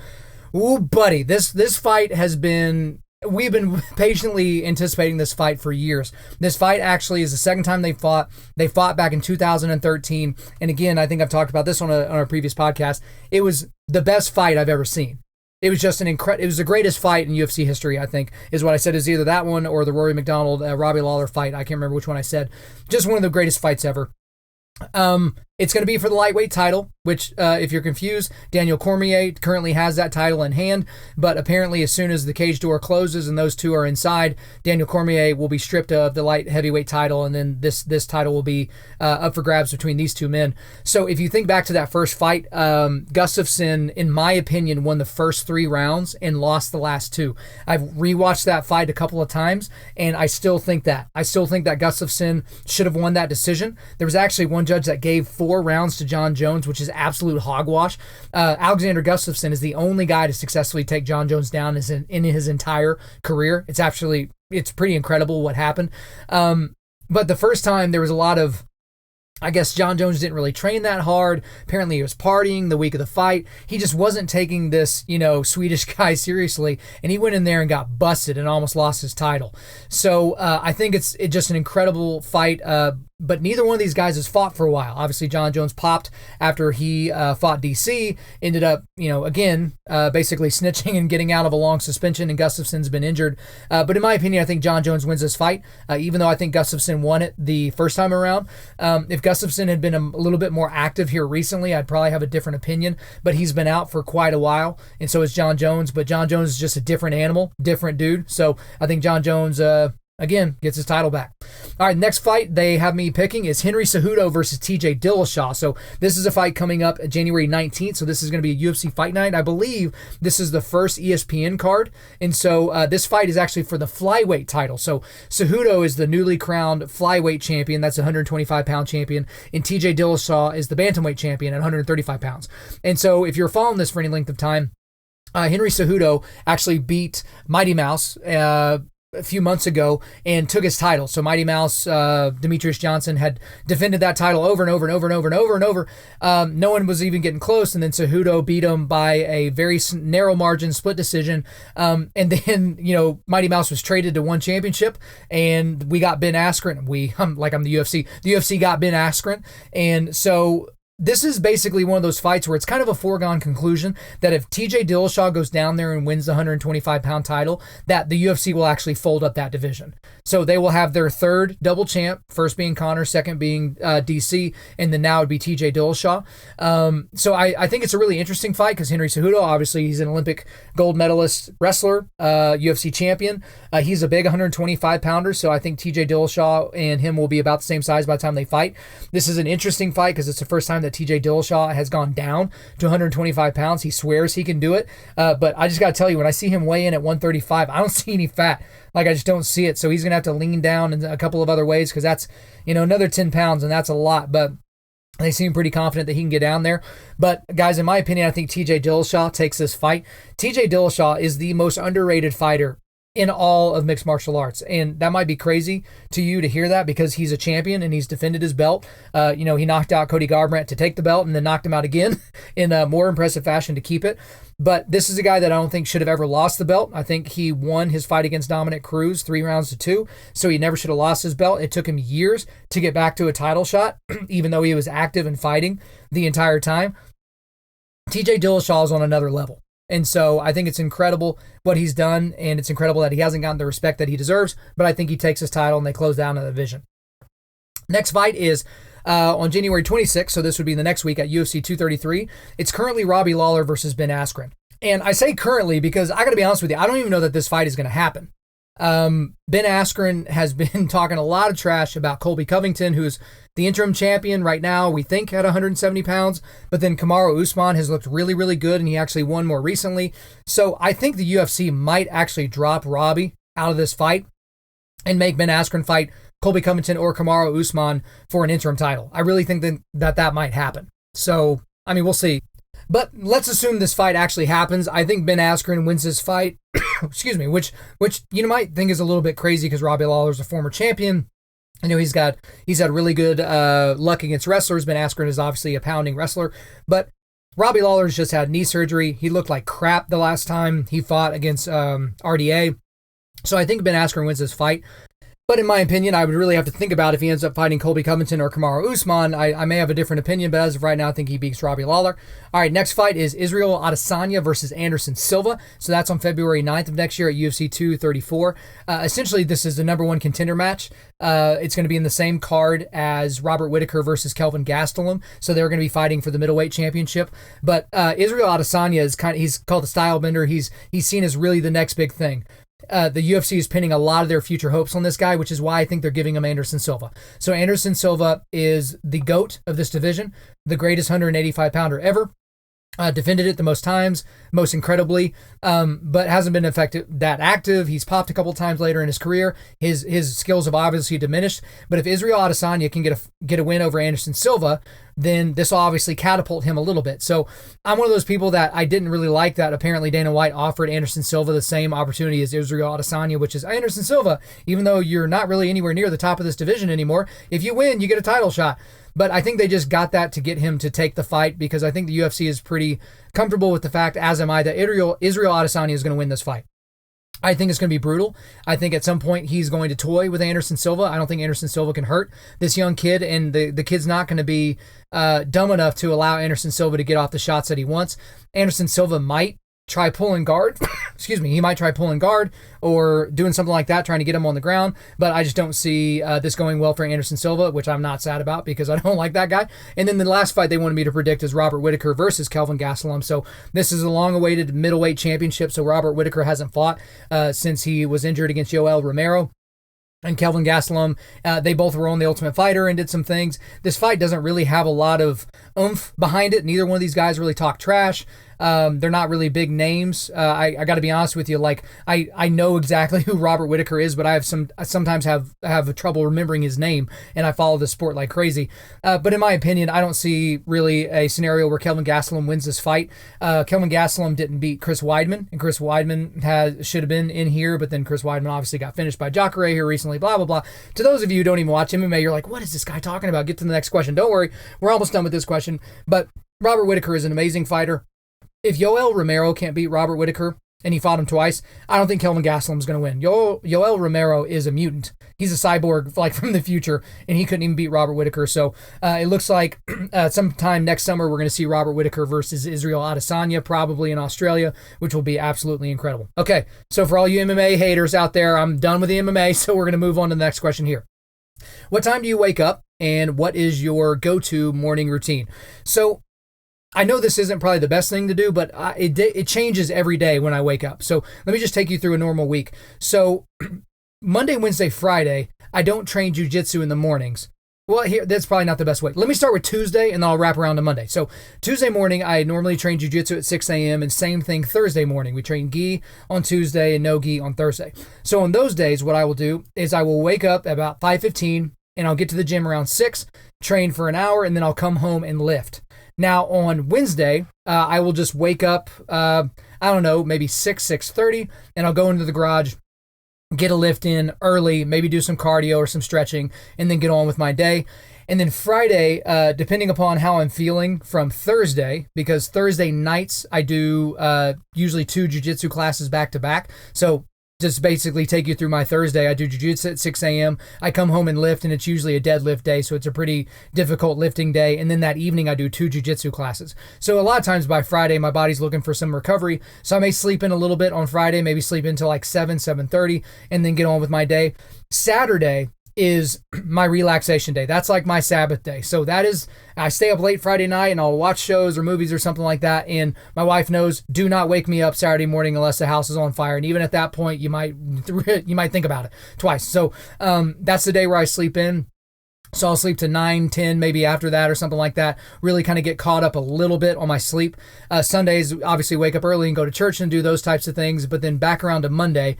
ooh, buddy, this fight has been... We've been patiently anticipating this fight for years. This fight actually is the second time they fought. They fought back in 2013. And again, I think I've talked about this on a previous podcast. It was the best fight I've ever seen. It was just it was the greatest fight in UFC history, I think, is what I said. Is either that one or the Rory McDonald, Robbie Lawler fight. I can't remember which one I said. Just one of the greatest fights ever. It's going to be for the lightweight title, which, if you're confused, Daniel Cormier currently has that title in hand, but apparently as soon as the cage door closes and those two are inside, Daniel Cormier will be stripped of the light heavyweight title, and then this title will be up for grabs between these two men. So if you think back to that first fight, Gustafson, in my opinion, won the first 3 rounds and lost the last 2. I've rewatched that fight a couple of times, and I still think that. Gustafson should have won that decision. There was actually one judge that gave 4 rounds to Jon Jones, which is absolute hogwash. Alexander Gustafson is the only guy to successfully take Jon Jones down in his entire career. It's pretty incredible what happened. But the first time there was a lot of, I guess Jon Jones didn't really train that hard. Apparently he was partying the week of the fight. He just wasn't taking this, Swedish guy seriously, and he went in there and got busted and almost lost his title. So I think it's just an incredible fight. But neither one of these guys has fought for a while. Obviously, Jon Jones popped after he fought DC, ended up, basically snitching and getting out of a long suspension, and Gustafson's been injured. But in my opinion, I think Jon Jones wins this fight, even though I think Gustafson won it the first time around. If Gustafson had been a little bit more active here recently, I'd probably have a different opinion, but he's been out for quite a while, and so is Jon Jones. But Jon Jones is just a different animal, different dude. So I think Jon Jones, again, gets his title back. All right, next fight they have me picking is Henry Cejudo versus TJ Dillashaw. So this is a fight coming up January 19th. So this is going to be a UFC Fight Night. I believe this is the first ESPN card. And so this fight is actually for the flyweight title. So Cejudo is the newly crowned flyweight champion. That's a 125-pound champion. And TJ Dillashaw is the bantamweight champion at 135 pounds. And so if you're following this for any length of time, Henry Cejudo actually beat Mighty Mouse a few months ago and took his title. So Mighty Mouse, Demetrius Johnson, had defended that title over and over and over and over and over and over. No one was even getting close, and then Cejudo beat him by a very narrow margin, split decision. And then, Mighty Mouse was traded to one championship, and we got Ben Askren. I'm the UFC. The UFC got Ben Askren, and so this is basically one of those fights where it's kind of a foregone conclusion that if TJ Dillashaw goes down there and wins the 125-pound title, that the UFC will actually fold up that division. So they will have their third double champ, first being Conor, second being DC, and then now it would be TJ Dillashaw. So I think it's a really interesting fight because Henry Cejudo, obviously, he's an Olympic gold medalist wrestler, UFC champion. He's a big 125-pounder, so I think TJ Dillashaw and him will be about the same size by the time they fight. This is an interesting fight because it's the first time that TJ Dillashaw has gone down to 125 pounds. He swears he can do it. But I just got to tell you, when I see him weigh in at 135, I don't see any fat. I just don't see it. So he's going to have to lean down in a couple of other ways because that's, another 10 pounds, and that's a lot. But they seem pretty confident that he can get down there. But guys, in my opinion, I think TJ Dillashaw takes this fight. TJ Dillashaw is the most underrated fighter in all of mixed martial arts. And that might be crazy to you to hear that because he's a champion and he's defended his belt. He knocked out Cody Garbrandt to take the belt and then knocked him out again in a more impressive fashion to keep it. But this is a guy that I don't think should have ever lost the belt. I think he won his fight against Dominic Cruz 3-2, so he never should have lost his belt. It took him years to get back to a title shot, even though he was active and fighting the entire time. TJ Dillashaw is on another level. And so I think it's incredible what he's done, and it's incredible that he hasn't gotten the respect that he deserves, but I think he takes his title and they close down the division. Next fight is on January 26th, so this would be the next week at UFC 233. It's currently Robbie Lawler versus Ben Askren. And I say currently because I got to be honest with you, I don't even know that this fight is going to happen. Ben Askren has been talking a lot of trash about Colby Covington, who's the interim champion right now, we think, at 170 pounds. But then Kamaru Usman has looked really, really good, and he actually won more recently. So I think the UFC might actually drop Robbie out of this fight and make Ben Askren fight Colby Covington or Kamaru Usman for an interim title. I really think that might happen. So, I mean, we'll see. But let's assume this fight actually happens. I think Ben Askren wins this fight, excuse me, which you might think is a little bit crazy because Robbie Lawler is a former champion. I know he's had really good luck against wrestlers. Ben Askren is obviously a pounding wrestler, but Robbie Lawler's just had knee surgery. He looked like crap the last time he fought against RDA. So I think Ben Askren wins this fight. But in my opinion, I would really have to think about if he ends up fighting Colby Covington or Kamaru Usman. I may have a different opinion, but as of right now, I think he beats Robbie Lawler. All right, next fight is Israel Adesanya versus Anderson Silva. So that's on February 9th of next year at UFC 234. Essentially, this is the number one contender match. It's going to be in the same card as Robert Whittaker versus Kelvin Gastelum. So they're going to be fighting for the middleweight championship. But Israel Adesanya is he's called a style bender. He's seen as really the next big thing. The UFC is pinning a lot of their future hopes on this guy, which is why I think they're giving him Anderson Silva. So Anderson Silva is the GOAT of this division, the greatest 185-pounder ever. Defended it the most times, most incredibly, but hasn't been that active. He's popped a couple times later in his career. His skills have obviously diminished. But if Israel Adesanya can get a win over Anderson Silva, then this will obviously catapult him a little bit. So I'm one of those people that I didn't really like that apparently Dana White offered Anderson Silva the same opportunity as Israel Adesanya, which is Anderson Silva, even though you're not really anywhere near the top of this division anymore, if you win, you get a title shot. But I think they just got that to get him to take the fight because I think the UFC is pretty comfortable with the fact, as am I, that Israel Adesanya is going to win this fight. I think it's going to be brutal. I think at some point he's going to toy with Anderson Silva. I don't think Anderson Silva can hurt this young kid, and the kid's not going to be dumb enough to allow Anderson Silva to get off the shots that he wants. Anderson Silva might try pulling guard. Excuse me. He might try pulling guard or doing something like that, trying to get him on the ground. But I just don't see this going well for Anderson Silva, which I'm not sad about because I don't like that guy. And then the last fight they wanted me to predict is Robert Whittaker versus Kelvin Gastelum. So this is a long-awaited middleweight championship. So Robert Whittaker hasn't fought since he was injured against Yoel Romero. And Kelvin Gastelum, they both were on The Ultimate Fighter and did some things. This fight doesn't really have a lot of oomph behind it. Neither one of these guys really talk trash. They're not really big names. I got to be honest with you. Like I know exactly who Robert Whittaker is, but I sometimes have trouble remembering his name, and I follow the sport like crazy. But in my opinion, I don't see really a scenario where Kelvin Gastelum wins this fight. Kelvin Gastelum didn't beat Chris Weidman, and Chris Weidman should have been in here, but then Chris Weidman obviously got finished by Jacare here recently. Blah blah blah. To those of you who don't even watch MMA, you're like, what is this guy talking about? Get to the next question. Don't worry, we're almost done with this question. But Robert Whittaker is an amazing fighter. If Yoel Romero can't beat Robert Whittaker, and he fought him twice, I don't think Kelvin Gastelum's going to win. Yoel Romero is a mutant. He's a cyborg like from the future, and he couldn't even beat Robert Whittaker. So it looks like sometime next summer we're going to see Robert Whittaker versus Israel Adesanya, probably in Australia, which will be absolutely incredible. Okay, so for all you MMA haters out there, I'm done with the MMA, so we're going to move on to the next question here. What time do you wake up, and what is your go-to morning routine? So I know this isn't probably the best thing to do, but it changes every day when I wake up. So let me just take you through a normal week. So Monday, Wednesday, Friday, I don't train jiu-jitsu in the mornings. Well, that's probably not the best way. Let me start with Tuesday, and then I'll wrap around to Monday. So Tuesday morning, I normally train jiu-jitsu at 6 a.m., and same thing Thursday morning. We train gi on Tuesday and no gi on Thursday. So on those days, what I will do is I will wake up about 5:15, and I'll get to the gym around 6, train for an hour, and then I'll come home and lift. Now, on Wednesday, I will just wake up, maybe 6:30, and I'll go into the garage, get a lift in early, maybe do some cardio or some stretching, and then get on with my day. And then Friday, depending upon how I'm feeling from Thursday, because Thursday nights I do usually 2 jiu-jitsu classes back to back. So just basically take you through my Thursday. I do jiu-jitsu at 6 a.m. I come home and lift, and it's usually a deadlift day, so it's a pretty difficult lifting day. And then that evening, I do 2 jiu-jitsu classes. So a lot of times by Friday, my body's looking for some recovery. So I may sleep in a little bit on Friday, maybe sleep until like 7:30, and then get on with my day. Saturday is my relaxation day. That's like my Sabbath day. So that is, I stay up late Friday night and I'll watch shows or movies or something like that. And my wife knows, do not wake me up Saturday morning unless the house is on fire. And even at that point, you might think about it twice. So that's the day where I sleep in. So I'll sleep to 9, 10, maybe after that or something like that. Really kind of get caught up a little bit on my sleep. Sundays, obviously wake up early and go to church and do those types of things. But then back around to Monday.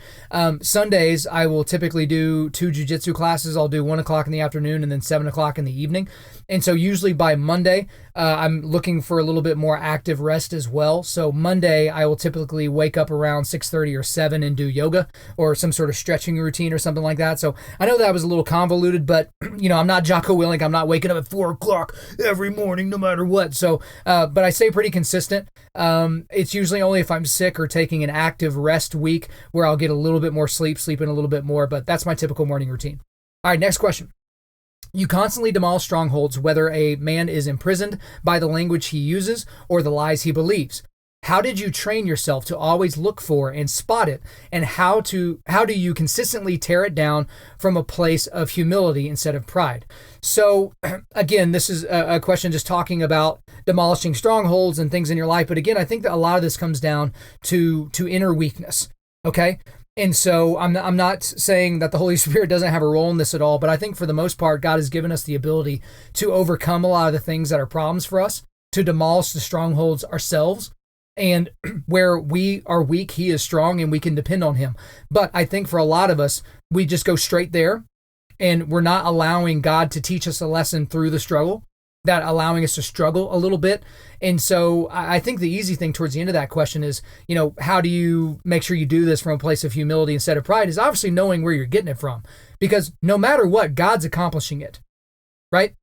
Sundays, I will typically do 2 jiu-jitsu classes. I'll do 1 o'clock in the afternoon and then 7 o'clock in the evening. And so usually by Monday, I'm looking for a little bit more active rest as well. So Monday, I will typically wake up around 6:30 or 7 and do yoga or some sort of stretching routine or something like that. So I know that was a little convoluted, but I'm not Jocko Willink. I'm not waking up at 4 o'clock every morning, no matter what. So, but I stay pretty consistent. It's usually only if I'm sick or taking an active rest week where I'll get a little bit more sleep in a little bit more, but that's my typical morning routine. All right, next question. You constantly demolish strongholds, whether a man is imprisoned by the language he uses or the lies he believes. How did you train yourself to always look for and spot it? And how do you consistently tear it down from a place of humility instead of pride? So again, this is a question just talking about demolishing strongholds and things in your life. But again, I think that a lot of this comes down to inner weakness. Okay. And so I'm not saying that the Holy Spirit doesn't have a role in this at all, but I think for the most part, God has given us the ability to overcome a lot of the things that are problems for us, to demolish the strongholds ourselves. And where we are weak, he is strong and we can depend on him. But I think for a lot of us, we just go straight there and we're not allowing God to teach us a lesson through the struggle, that allowing us to struggle a little bit. And so I think the easy thing towards the end of that question is, how do you make sure you do this from a place of humility instead of pride, is obviously knowing where you're getting it from. Because no matter what, God's accomplishing it, right?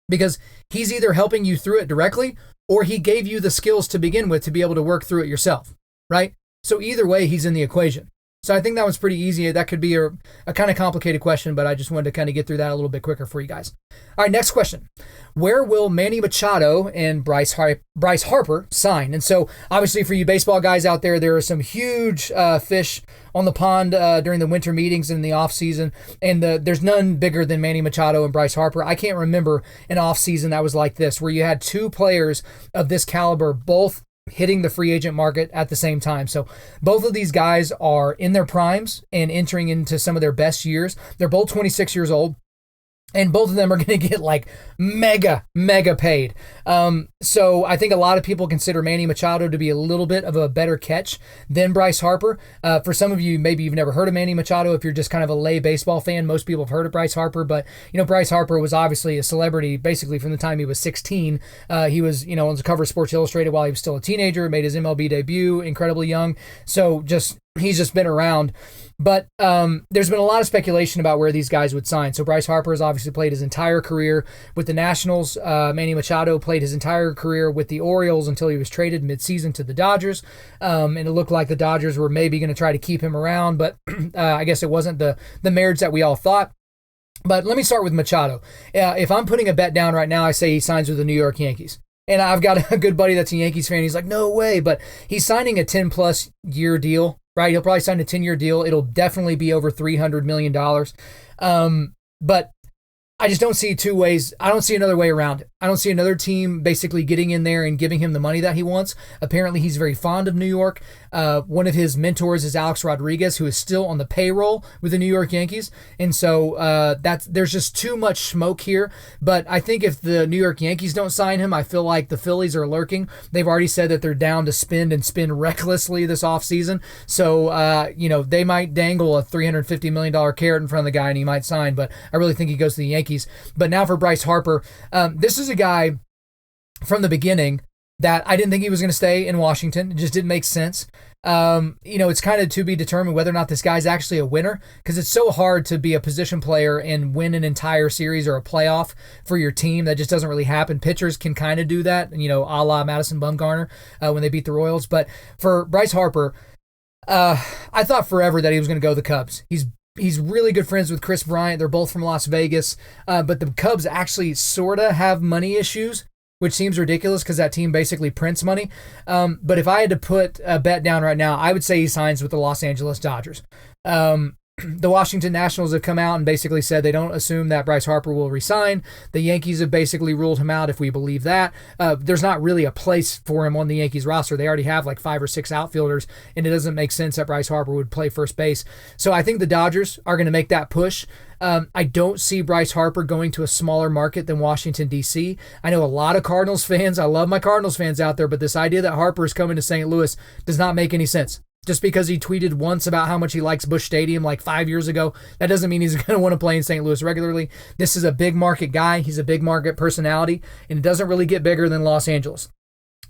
Because he's either helping you through it directly or he gave you the skills to begin with to be able to work through it yourself, right? So either way, he's in the equation. So I think that was pretty easy. That could be a kind of complicated question, but I just wanted to kind of get through that a little bit quicker for you guys. All right, next question. Where will Manny Machado and Bryce Harper sign? And so obviously for you baseball guys out there, there are some huge fish on the pond during the winter meetings in the off season. And there's none bigger than Manny Machado and Bryce Harper. I can't remember an off season that was like this, where you had 2 players of this caliber both hitting the free agent market at the same time. So both of these guys are in their primes and entering into some of their best years. They're both 26 years old. And both of them are going to get like mega paid. So I think a lot of people consider Manny Machado to be a little bit of a better catch than Bryce Harper. For some of you, maybe you've never heard of Manny Machado. If you're just kind of a lay baseball fan, most people have heard of Bryce Harper. But, Bryce Harper was obviously a celebrity basically from the time he was 16. He was, on the cover of Sports Illustrated while he was still a teenager, made his MLB debut incredibly young. So he's just been around. But there's been a lot of speculation about where these guys would sign. So Bryce Harper has obviously played his entire career with the Nationals. Manny Machado played his entire career with the Orioles until he was traded midseason to the Dodgers. And it looked like the Dodgers were maybe going to try to keep him around, but I guess it wasn't the marriage that we all thought. But let me start with Machado. If I'm putting a bet down right now, I say he signs with the New York Yankees. And I've got a good buddy that's a Yankees fan. He's like, no way. But he's signing a 10-plus year deal, right? He'll probably sign a 10-year deal. It'll definitely be over $300 million. But I just don't see 2 ways. I don't see another way around it. I don't see another team basically getting in there and giving him the money that he wants. Apparently, he's very fond of New York. One of his mentors is Alex Rodriguez, who is still on the payroll with the New York Yankees. And so there's just too much smoke here. But I think if the New York Yankees don't sign him, I feel like the Phillies are lurking. They've already said that they're down to spend recklessly this offseason. So, they might dangle a $350 million carrot in front of the guy and he might sign. But I really think he goes to the Yankees. But now for Bryce Harper, this is a guy from the beginning that I didn't think he was going to stay in Washington. It just didn't make sense. It's kind of to be determined whether or not this guy's actually a winner, because it's so hard to be a position player and win an entire series or a playoff for your team. That just doesn't really happen. Pitchers can kind of do that, a la Madison Bumgarner when they beat the Royals. But for Bryce Harper, I thought forever that he was going to go to the Cubs. He's really good friends with Chris Bryant. They're both from Las Vegas, but the Cubs actually sort of have money issues, which seems ridiculous because that team basically prints money. But if I had to put a bet down right now, I would say he signs with the Los Angeles Dodgers. The Washington Nationals have come out and basically said they don't assume that Bryce Harper will resign. The Yankees have basically ruled him out if we believe that. There's not really a place for him on the Yankees roster. They already have like 5 or 6 outfielders, and it doesn't make sense that Bryce Harper would play first base. So I think the Dodgers are going to make that push. I don't see Bryce Harper going to a smaller market than Washington, D.C. I know a lot of Cardinals fans. I love my Cardinals fans out there, but this idea that Harper is coming to St. Louis does not make any sense. Just because he tweeted once about how much he likes Busch Stadium like 5 years ago, that doesn't mean he's going to want to play in St. Louis regularly. This is a big market guy. He's a big market personality, and it doesn't really get bigger than Los Angeles.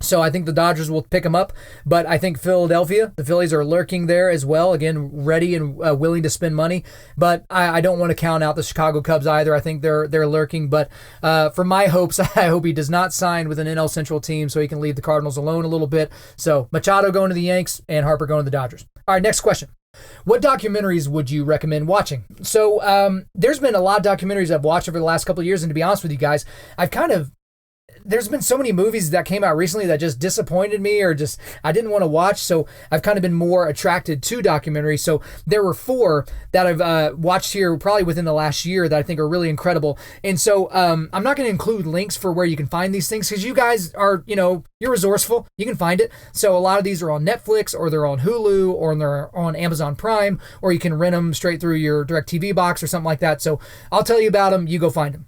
So I think the Dodgers will pick him up, but I think Philadelphia, the Phillies are lurking there as well, again, ready and willing to spend money. But I don't want to count out the Chicago Cubs either. I think they're lurking. But for my hopes, I hope he does not sign with an NL Central team so he can leave the Cardinals alone a little bit. So Machado going to the Yanks and Harper going to the Dodgers. All right, next question. What documentaries would you recommend watching? So there's been a lot of documentaries I've watched over the last couple of years, and to be honest with you guys, there's been so many movies that came out recently that just disappointed me or just I didn't want to watch. So I've kind of been more attracted to documentaries. So there were 4 that I've watched here probably within the last year that I think are really incredible. And so I'm not going to include links for where you can find these things because you guys are, you're resourceful. You can find it. So a lot of these are on Netflix or they're on Hulu or they're on Amazon Prime, or you can rent them straight through your DirecTV box or something like that. So I'll tell you about them. You go find them.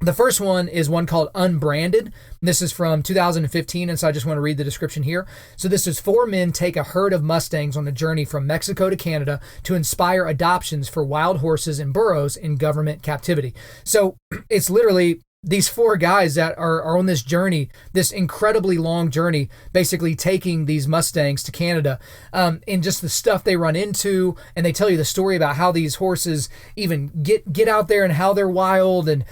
The first one is one called Unbranded. This is from 2015, and so I just want to read the description here. So this is 4 men take a herd of Mustangs on a journey from Mexico to Canada to inspire adoptions for wild horses and burros in government captivity. So it's literally these 4 guys that are on this journey, this incredibly long journey, basically taking these Mustangs to Canada, and just the stuff they run into, and they tell you the story about how these horses even get out there and how they're wild and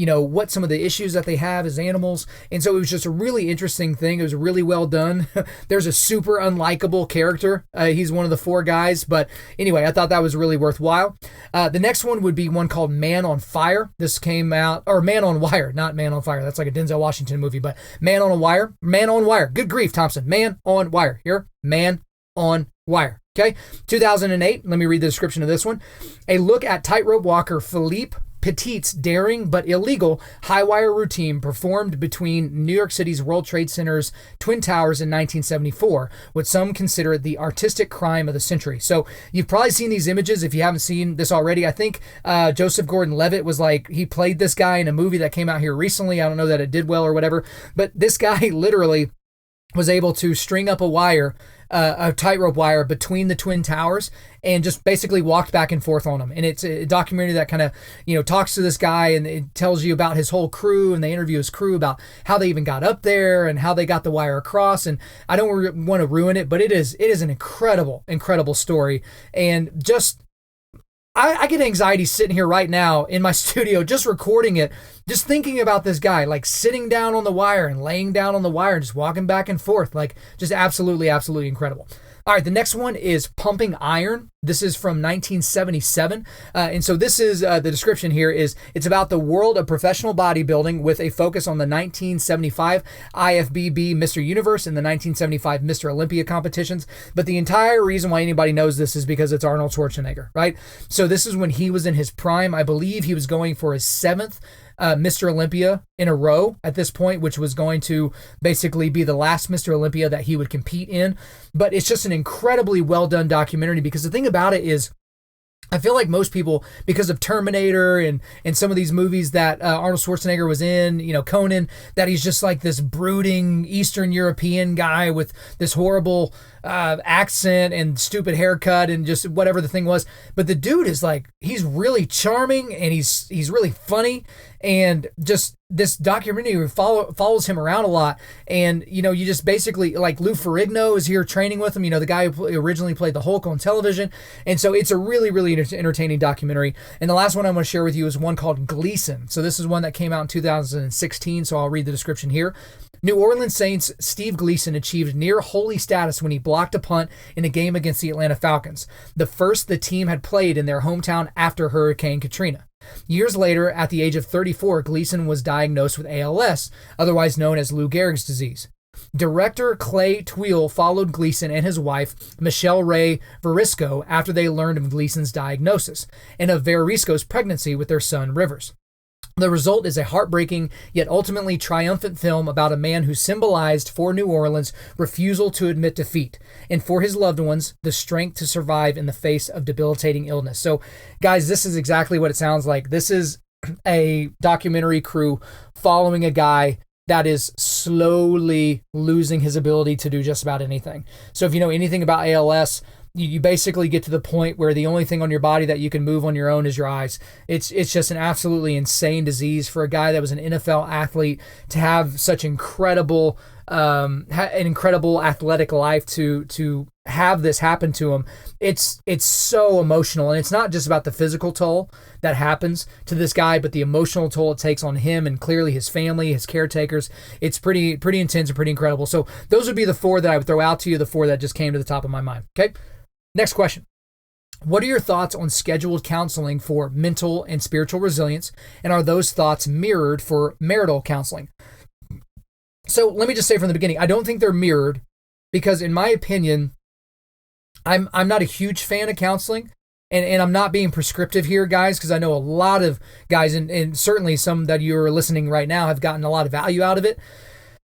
what some of the issues that they have as animals. And so it was just a really interesting thing. It was really well done. There's a super unlikable character. He's one of the 4 guys, but anyway, I thought that was really worthwhile. The next one would be one called Man on Fire. This came out, or Man on Wire, not Man on Fire. That's like a Denzel Washington movie, but Man on Wire. Man on Wire. Good grief, Thompson. Man on Wire. Here, Man on Wire. Okay, 2008. Let me read the description of this one. A look at tightrope walker Philippe Petit's daring but illegal high-wire routine performed between New York City's World Trade Center's Twin Towers in 1974, what some consider the artistic crime of the century. So you've probably seen these images if you haven't seen this already. I think Joseph Gordon-Levitt he played this guy in a movie that came out here recently. I don't know that it did well or whatever, but this guy literally was able to string up a tightrope wire between the Twin Towers and just basically walked back and forth on them. And it's a documentary that kind of, talks to this guy and it tells you about his whole crew, and they interview his crew about how they even got up there and how they got the wire across. And I don't want to ruin it, but it is an incredible, incredible story. And just, I get anxiety sitting here right now in my studio, just recording it, just thinking about this guy, like sitting down on the wire and laying down on the wire and just walking back and forth, like just absolutely, absolutely incredible. All right, the next one is Pumping Iron. This is from 1977. And so this is the description here is it's about the world of professional bodybuilding with a focus on the 1975 IFBB Mr. Universe and the 1975 Mr. Olympia competitions. But the entire reason why anybody knows this is because it's Arnold Schwarzenegger, right? So this is when he was in his prime. I believe he was going for his 7th Mr. Olympia in a row at this point, which was going to basically be the last Mr. Olympia that he would compete in. But it's just an incredibly well done documentary because the thing about it is, I feel like most people, because of Terminator and some of these movies that Arnold Schwarzenegger was in, Conan, that he's just like this brooding Eastern European guy with this horrible accent and stupid haircut and just whatever the thing was. But the dude is like, he's really charming and he's really funny, and just this documentary follows him around a lot. And, you just basically, like, Lou Ferrigno is here training with him, the guy who originally played the Hulk on television. And so it's a really, really entertaining documentary. And the last one I want to share with you is one called Gleason. So this is one that came out in 2016, so I'll read the description here. New Orleans Saints Steve Gleason achieved near holy status when he blocked a punt in a game against the Atlanta Falcons, the first the team had played in their hometown after Hurricane Katrina. Years later, at the age of 34, Gleason was diagnosed with ALS, otherwise known as Lou Gehrig's disease. Director Clay Tweel followed Gleason and his wife, Michelle Ray Verisco, after they learned of Gleason's diagnosis and of Verisco's pregnancy with their son, Rivers. The result is a heartbreaking yet ultimately triumphant film about a man who symbolized for New Orleans refusal to admit defeat, and for his loved ones, the strength to survive in the face of debilitating illness. So, guys, this is exactly what it sounds like. This is a documentary crew following a guy that is slowly losing his ability to do just about anything. So if you know anything about ALS, you basically get to the point where the only thing on your body that you can move on your own is your eyes. It's just an absolutely insane disease for a guy that was an NFL athlete to have such an incredible athletic life to have this happen to him. It's so emotional, and it's not just about the physical toll that happens to this guy, but the emotional toll it takes on him and clearly his family, his caretakers. It's pretty intense and pretty incredible. So those would be the four that I would throw out to you, the four that just came to the top of my mind. Okay. Next question. What are your thoughts on scheduled counseling for mental and spiritual resilience? And are those thoughts mirrored for marital counseling? So let me just say from the beginning, I don't think they're mirrored because in my opinion, I'm not a huge fan of counseling. And I'm not being prescriptive here, guys, because I know a lot of guys, and certainly some that you're listening right now have gotten a lot of value out of it.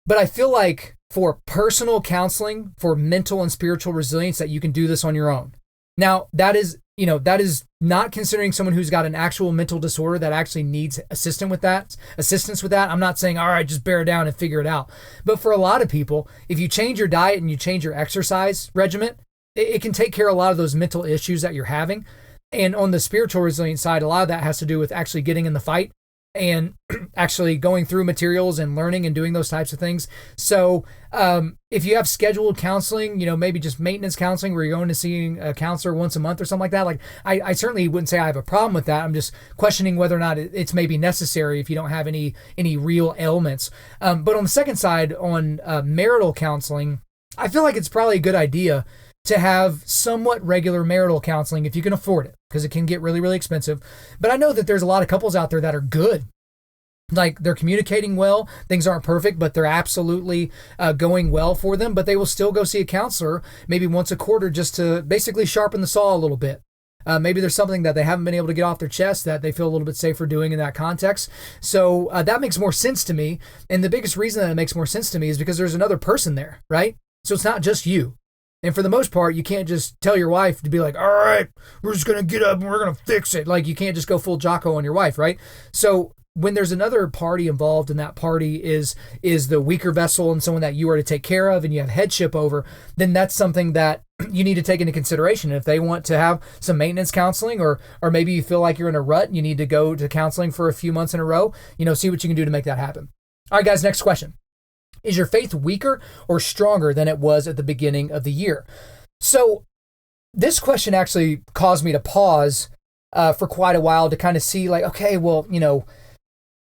But I feel like for personal counseling, for mental and spiritual resilience, that you can do this on your own. Now, that is not considering someone who's got an actual mental disorder that actually needs assistance with that. I'm not saying, all right, just bear it down and figure it out. But for a lot of people, if you change your diet and you change your exercise regimen, it can take care of a lot of those mental issues that you're having. And on the spiritual resilience side, a lot of that has to do with actually getting in the fight and actually going through materials and learning and doing those types of things. So if you have scheduled counseling, maybe just maintenance counseling where you're going to see a counselor once a month or something like that, I certainly wouldn't say I have a problem with that. I'm just questioning whether or not it's maybe necessary if you don't have any real ailments. But on the second side, on marital counseling, I feel like it's probably a good idea to have somewhat regular marital counseling if you can afford it, because it can get really, really expensive. But I know that there's a lot of couples out there that are good. Like they're communicating well, things aren't perfect, but they're absolutely going well for them, but they will still go see a counselor maybe once a quarter just to basically sharpen the saw a little bit. Maybe there's something that they haven't been able to get off their chest that they feel a little bit safer doing in that context. So that makes more sense to me. And the biggest reason that it makes more sense to me is because there's another person there, right? So it's not just you. And for the most part, you can't just tell your wife to be like, all right, we're just going to get up and we're going to fix it. Like you can't just go full Jocko on your wife, right? So when there's another party involved and that party is the weaker vessel and someone that you are to take care of and you have headship over, then that's something that you need to take into consideration. If they want to have some maintenance counseling or maybe you feel like you're in a rut and you need to go to counseling for a few months in a row, see what you can do to make that happen. All right, guys, next question. Is your faith weaker or stronger than it was at the beginning of the year? So this question actually caused me to pause for quite a while to kind of see like, okay, well,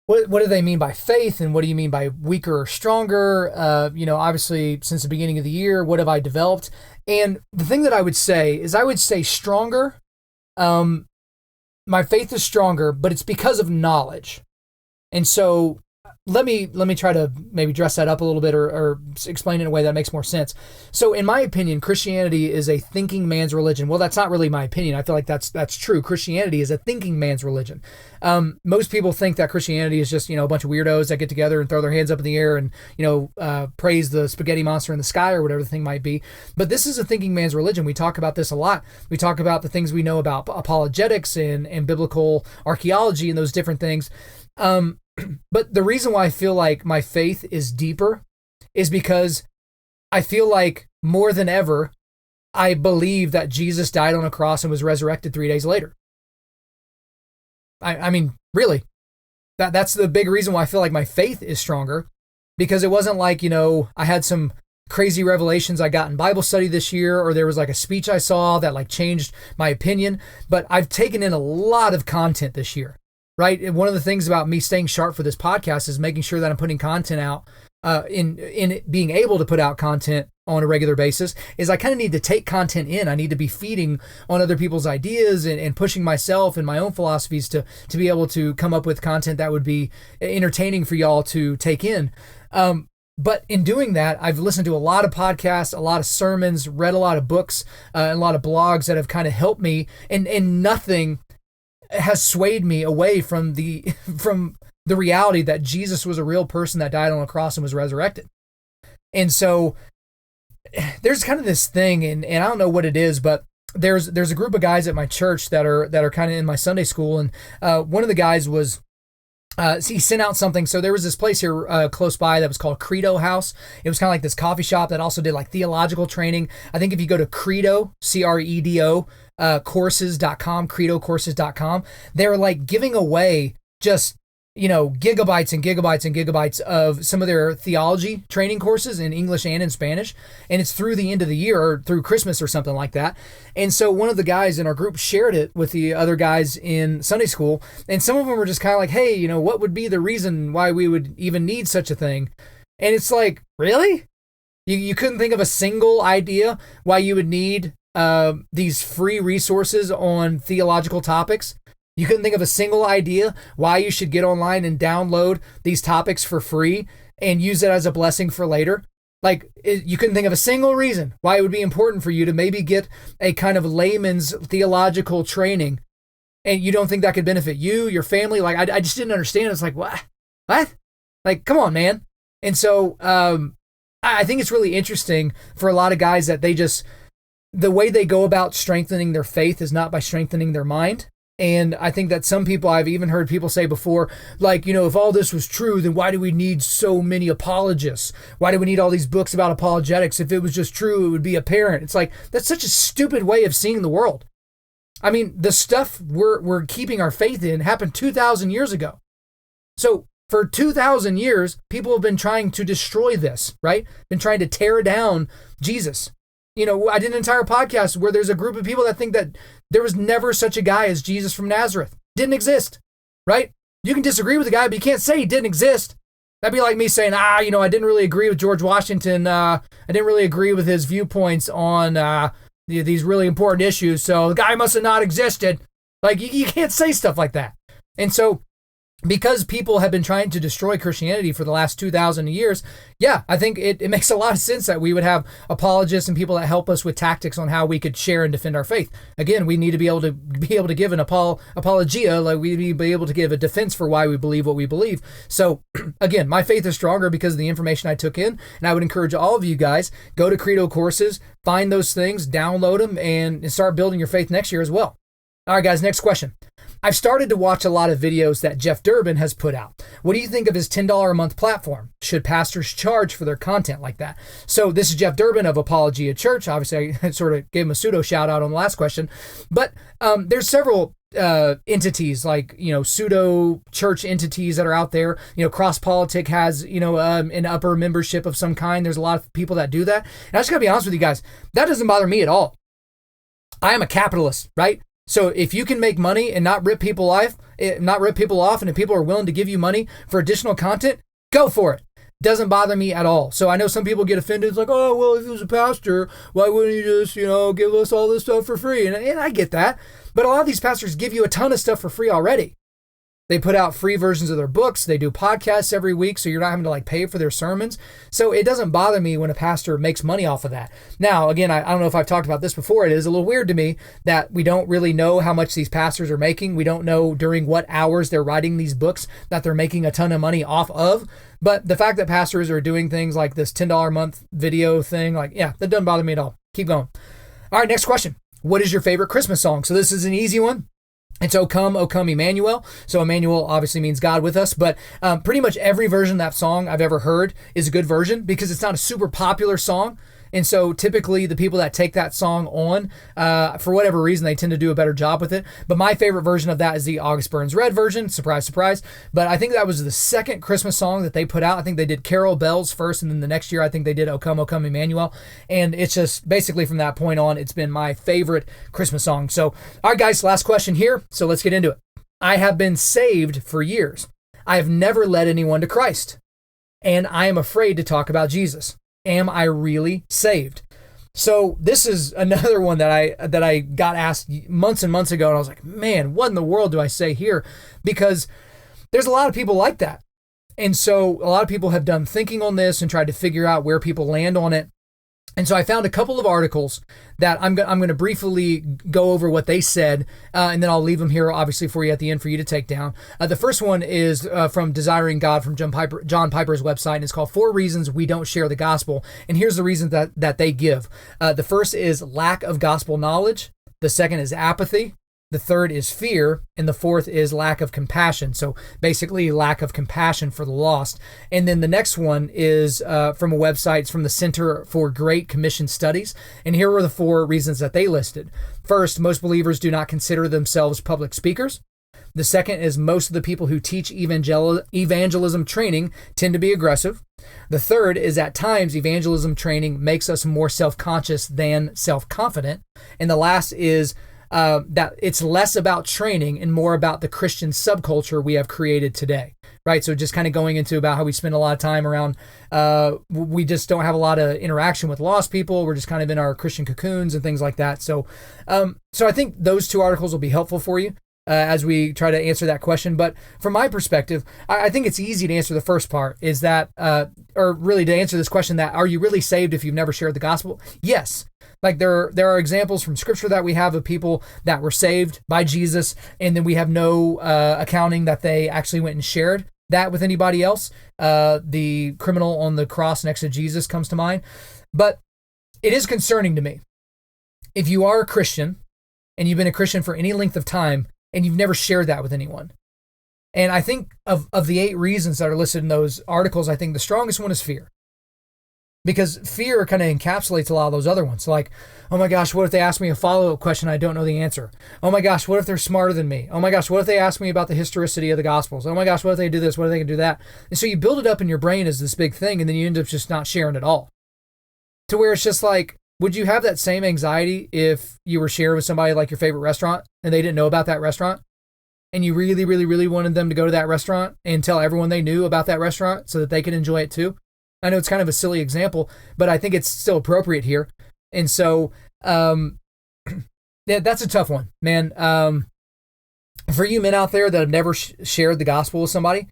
what do they mean by faith and what do you mean by weaker or stronger? Obviously since the beginning of the year, what have I developed? And the thing that I would say is stronger. My faith is stronger, but it's because of knowledge. And so let me try to maybe dress that up a little bit or explain it in a way that makes more sense. So in my opinion, Christianity is a thinking man's religion. Well, that's not really my opinion. I feel like that's true. Christianity is a thinking man's religion. Most people think that Christianity is just, a bunch of weirdos that get together and throw their hands up in the air and, praise the spaghetti monster in the sky or whatever the thing might be. But this is a thinking man's religion. We talk about this a lot. We talk about the things we know about apologetics and biblical archaeology and those different things. But the reason why I feel like my faith is deeper is because I feel like more than ever, I believe that Jesus died on a cross and was resurrected 3 days later. I mean, really, that's the big reason why I feel like my faith is stronger, because it wasn't like, I had some crazy revelations I got in Bible study this year, or there was like a speech I saw that like changed my opinion, but I've taken in a lot of content this year. Right. And one of the things about me staying sharp for this podcast is making sure that I'm putting content out in being able to put out content on a regular basis is I kind of need to take content in. I need to be feeding on other people's ideas and pushing myself and my own philosophies to be able to come up with content that would be entertaining for y'all to take in. But in doing that, I've listened to a lot of podcasts, a lot of sermons, read a lot of books, and a lot of blogs that have kind of helped me, and nothing has swayed me away from the reality that Jesus was a real person that died on a cross and was resurrected. And so there's kind of this thing, and I don't know what it is, but there's a group of guys at my church that are kind of in my Sunday school, and one of the guys was he sent out something. So there was this place here close by that was called Credo House. It was kind of like this coffee shop that also did like theological training. I think if you go to Credo, Credo, courses.com, credocourses.com, they're like giving away just, gigabytes and gigabytes and gigabytes of some of their theology training courses in English and in Spanish. And it's through the end of the year or through Christmas or something like that. And so one of the guys in our group shared it with the other guys in Sunday school. And some of them were just kind of like, hey, what would be the reason why we would even need such a thing? And it's like, really? You couldn't think of a single idea why you would need these free resources on theological topics? You couldn't think of a single idea why you should get online and download these topics for free and use it as a blessing for later? You couldn't think of a single reason why it would be important for you to maybe get a kind of layman's theological training, and you don't think that could benefit you, your family? I just didn't understand. It's like, what? Come on, man. And so I think it's really interesting for a lot of guys that the way they go about strengthening their faith is not by strengthening their mind. And I think that some people, I've even heard people say before, if all this was true, then why do we need so many apologists? Why do we need all these books about apologetics? If it was just true, it would be apparent. It's like, that's such a stupid way of seeing the world. I mean, the stuff we're keeping our faith in happened 2,000 years ago. So for 2,000 years, people have been trying to destroy this, right? Been trying to tear down Jesus. I did an entire podcast where there's a group of people that think that there was never such a guy as Jesus from Nazareth. Didn't exist, right? You can disagree with the guy, but you can't say he didn't exist. That'd be like me saying, I didn't really agree with George Washington. I didn't really agree with his viewpoints on these really important issues, so the guy must have not existed. You can't say stuff like that. And so, because people have been trying to destroy Christianity for the last 2,000 years, I think it makes a lot of sense that we would have apologists and people that help us with tactics on how we could share and defend our faith. Again, we need to be able to give an apologia, we need to be able to give a defense for why we believe what we believe. So again, my faith is stronger because of the information I took in, and I would encourage all of you guys, go to Credo Courses, find those things, download them, and start building your faith next year as well. All right, guys, next question. I've started to watch a lot of videos that Jeff Durbin has put out. What do you think of his $10 a month platform? Should pastors charge for their content like that? So this is Jeff Durbin of Apologia Church. Obviously, I sort of gave him a pseudo shout out on the last question. But there's several entities pseudo church entities that are out there. Cross Politic has, an upper membership of some kind. There's a lot of people that do that. And I just gotta be honest with you guys, that doesn't bother me at all. I am a capitalist, right? So if you can make money and not rip people off, and if people are willing to give you money for additional content, go for it. Doesn't bother me at all. So I know some people get offended. It's like, oh, well, if he was a pastor, why wouldn't he just, give us all this stuff for free? And I get that. But a lot of these pastors give you a ton of stuff for free already. They put out free versions of their books. They do podcasts every week, so you're not having to pay for their sermons. So it doesn't bother me when a pastor makes money off of that. Now, again, I don't know if I've talked about this before. It is a little weird to me that we don't really know how much these pastors are making. We don't know during what hours they're writing these books that they're making a ton of money off of. But the fact that pastors are doing things like this $10 a month video thing, that doesn't bother me at all. Keep going. All right, next question. What is your favorite Christmas song? So this is an easy one. It's O Come, Emmanuel. So Emmanuel obviously means God with us, but pretty much every version of that song I've ever heard is a good version because it's not a super popular song. And so typically the people that take that song on, for whatever reason, they tend to do a better job with it. But my favorite version of that is the August Burns Red version. Surprise, surprise. But I think that was the second Christmas song that they put out. I think they did Carol Bells first, and then the next year I think they did O Come, Emmanuel. And it's just basically from that point on, it's been my favorite Christmas song. So, all right, guys, last question here. So let's get into it. I have been saved for years. I have never led anyone to Christ. and I am afraid to talk about Jesus. Am I really saved? So this is another one that I got asked months and months ago, and I was like, man, what in the world do I say here? Because there's a lot of people like that. And so a lot of people have done thinking on this and tried to figure out where people land on it. And so I found a couple of articles that I'm going to briefly go over what they said, and then I'll leave them here, obviously, for you at the end for you to take down. The first one is from Desiring God from John Piper's website, and it's called 4 Reasons We Don't Share the Gospel. And here's the reasons that they give. The first is lack of gospel knowledge. The second is apathy. The third is fear, and the fourth is lack of compassion. So basically lack of compassion for the lost. And then the next one is from a website. It's from the Center for Great Commission Studies. And here were the 4 reasons that they listed. First, most believers do not consider themselves public speakers. The second is most of the people who teach evangelism training tend to be aggressive. The third is at times evangelism training makes us more self-conscious than self-confident. And the last is that it's less about training and more about the Christian subculture we have created today, right? So just kind of going into about how we spend a lot of time around, we just don't have a lot of interaction with lost people. We're just kind of in our Christian cocoons and things like that. So I think those 2 articles will be helpful for you as we try to answer that question. But from my perspective, I think it's easy to answer the first part, is that, or really to answer this question, that are you really saved if you've never shared the gospel? Yes. Like there are examples from scripture that we have of people that were saved by Jesus, and then we have no accounting that they actually went and shared that with anybody else. The criminal on the cross next to Jesus comes to mind. But it is concerning to me. If you are a Christian and you've been a Christian for any length of time and you've never shared that with anyone. And I think of the 8 reasons that are listed in those articles, I think the strongest one is fear. Because fear kind of encapsulates a lot of those other ones. Like, oh my gosh, what if they ask me a follow-up question I don't know the answer? Oh my gosh, what if they're smarter than me? Oh my gosh, what if they ask me about the historicity of the Gospels? Oh my gosh, what if they do this? What if they can do that? And so you build it up in your brain as this big thing, and then you end up just not sharing at all. To where it's just like, would you have that same anxiety if you were sharing with somebody like your favorite restaurant and they didn't know about that restaurant? And you really, really, really wanted them to go to that restaurant and tell everyone they knew about that restaurant so that they could enjoy it too? I know it's kind of a silly example, but I think it's still appropriate here. And so, yeah, that's a tough one, man. For you men out there that have never shared the gospel with somebody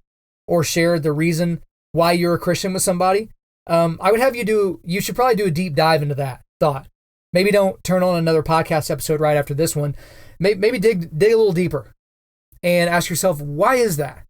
or shared the reason why you're a Christian with somebody, I would have you should probably do a deep dive into that thought. Maybe don't turn on another podcast episode right after this one. Maybe dig a little deeper and ask yourself, why is that?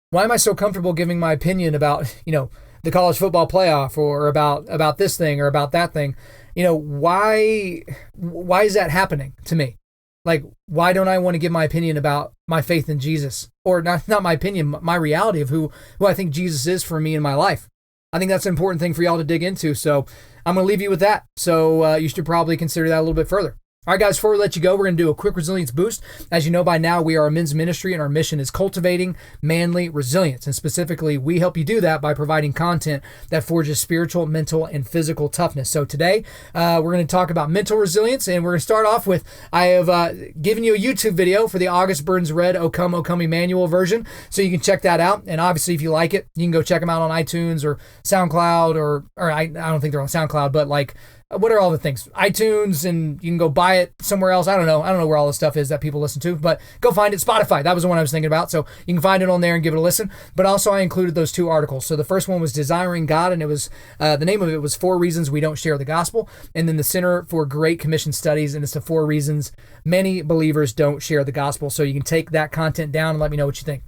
Why am I so comfortable giving my opinion about, the college football playoff or about this thing or about that thing? Why is that happening to me? Like, why don't I want to give my opinion about my faith in Jesus? Or not my opinion, my reality of who I think Jesus is for me in my life. I think that's an important thing for y'all to dig into. So I'm going to leave you with that. So you should probably consider that a little bit further. All right, guys, before we let you go, we're going to do a quick resilience boost. As you know by now, we are a men's ministry, and our mission is cultivating manly resilience. And specifically, we help you do that by providing content that forges spiritual, mental, and physical toughness. So today, we're going to talk about mental resilience, and we're going to start off with, I have given you a YouTube video for the August Burns Red O Come Emmanuel version, so you can check that out. And obviously, if you like it, you can go check them out on iTunes or SoundCloud, or I don't think they're on SoundCloud, but like, what are all the things? iTunes, and you can go buy it somewhere else. I don't know where all the stuff is that people listen to, but go find it. Spotify, that was the one I was thinking about. So you can find it on there and give it a listen. But also I included those 2 articles. So the first one was Desiring God, and it was the name of it was 4 Reasons We Don't Share the Gospel. And then the Center for Great Commission Studies, and it's the 4 reasons many believers don't share the gospel. So you can take that content down and let me know what you think.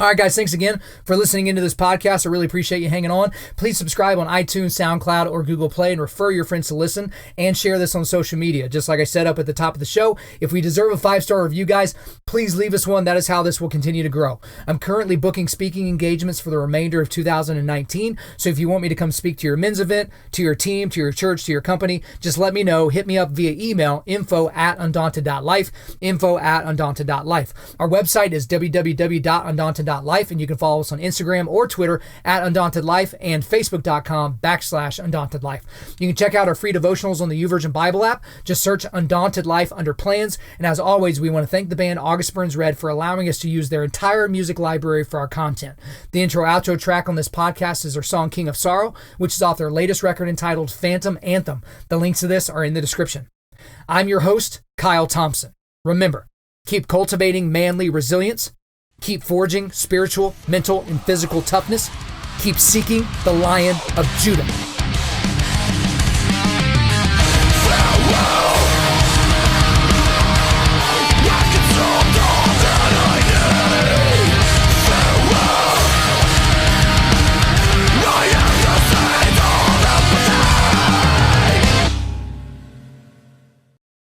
All right, guys, thanks again for listening into this podcast. I really appreciate you hanging on. Please subscribe on iTunes, SoundCloud, or Google Play, and refer your friends to listen, and share this on social media. Just like I said up at the top of the show, if we deserve a 5-star review, guys, please leave us one. That is how this will continue to grow. I'm currently booking speaking engagements for the remainder of 2019. So if you want me to come speak to your men's event, to your team, to your church, to your company, just let me know. Hit me up via email, info@Undaunted.Life, info@Undaunted.Life. Our website is www.Undaunted.Life. Undaunted.Life, and you can follow us on Instagram or Twitter at Undaunted.Life and Facebook.com/UndaunkedLife. You can check out our free devotionals on the YouVersion Bible app. Just search Undaunted Life under plans. And as always, we want to thank the band August Burns Red for allowing us to use their entire music library for our content. The intro-outro track on this podcast is their song King of Sorrow, which is off their latest record entitled Phantom Anthem. The links to this are in the description. I'm your host, Kyle Thompson. Remember, keep cultivating manly resilience, keep forging spiritual, mental, and physical toughness, keep seeking the Lion of Judah.